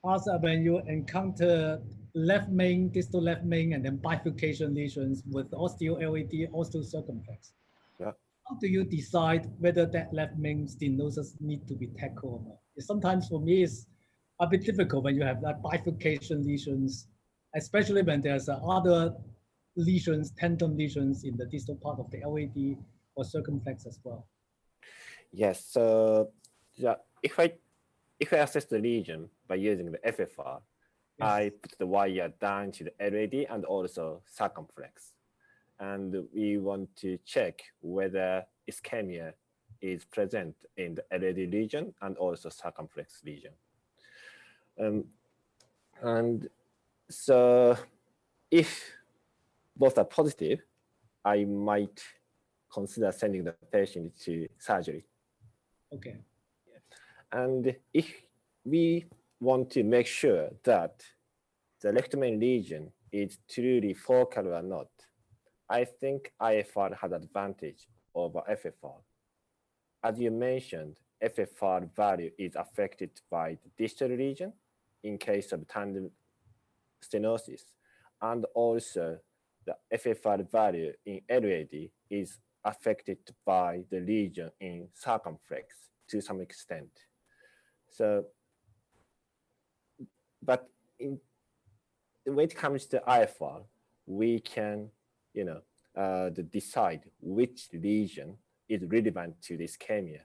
ask when you encounter left main, distal left main, and then bifurcation lesions with osteo-LAD, osteo-circumflex? Yeah. How do you decide whether that left main stenosis need to be tackled or not? Sometimes for me, it's a bit difficult when you have that bifurcation lesions, especially when there's other lesions, tendon lesions in the distal part of the LAD or circumflex as well. Yes. So if I assess the lesion by using the FFR, yes, I put the wire down to the LAD and also circumflex. And we want to check whether ischemia is present in the LAD region and also circumflex region. And so if both are positive, I might consider sending the patient to surgery. Okay. And if we want to make sure that the left main lesion is truly focal or not, I think IFR has advantage over FFR. As you mentioned, FFR value is affected by the distal region in case of tandem stenosis, and also the FFR value in LAD is affected by the region in circumflex to some extent. So, but when it comes to IFR, we can, decide which lesion is relevant to the ischemia.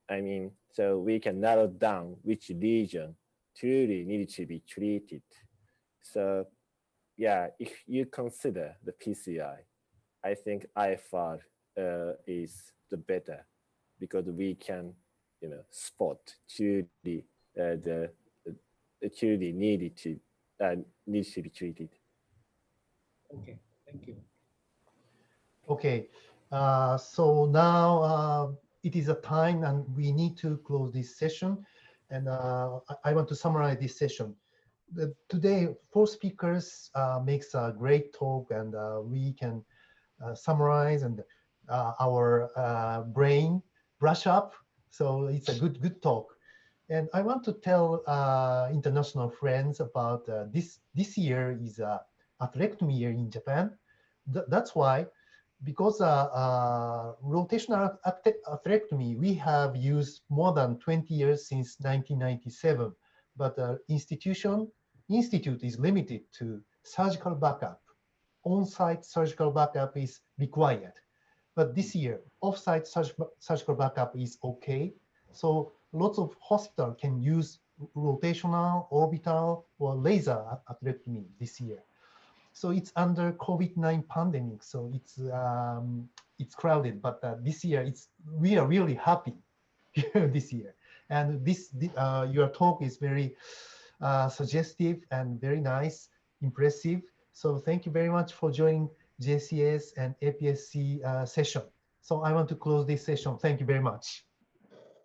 I mean, so we can narrow down which lesion truly needs to be treated. So, yeah, if you consider the PCI, I think IFR is the better because we can, spot truly the truly needs to be treated. Okay, thank you. Okay, so now it is a time and we need to close this session. And I want to summarize this session. Today, 4 speakers makes a great talk, and we can summarize and our brain brush up. So it's a good talk. And I want to tell international friends about this year is atherectomy year in Japan. That's why, because rotational atherectomy, we have used more than 20 years since 1997, but institute is limited to surgical backup. On-site surgical backup is required. But this year, off-site surgical backup is okay. So lots of hospitals can use rotational, orbital, or laser atherectomy this year. So it's under COVID-19 pandemic, so it's crowded. But this year, we are really happy this year. And your talk is very suggestive and very nice, impressive. So thank you very much for joining JCS and APSC session. So I want to close this session. Thank you very much.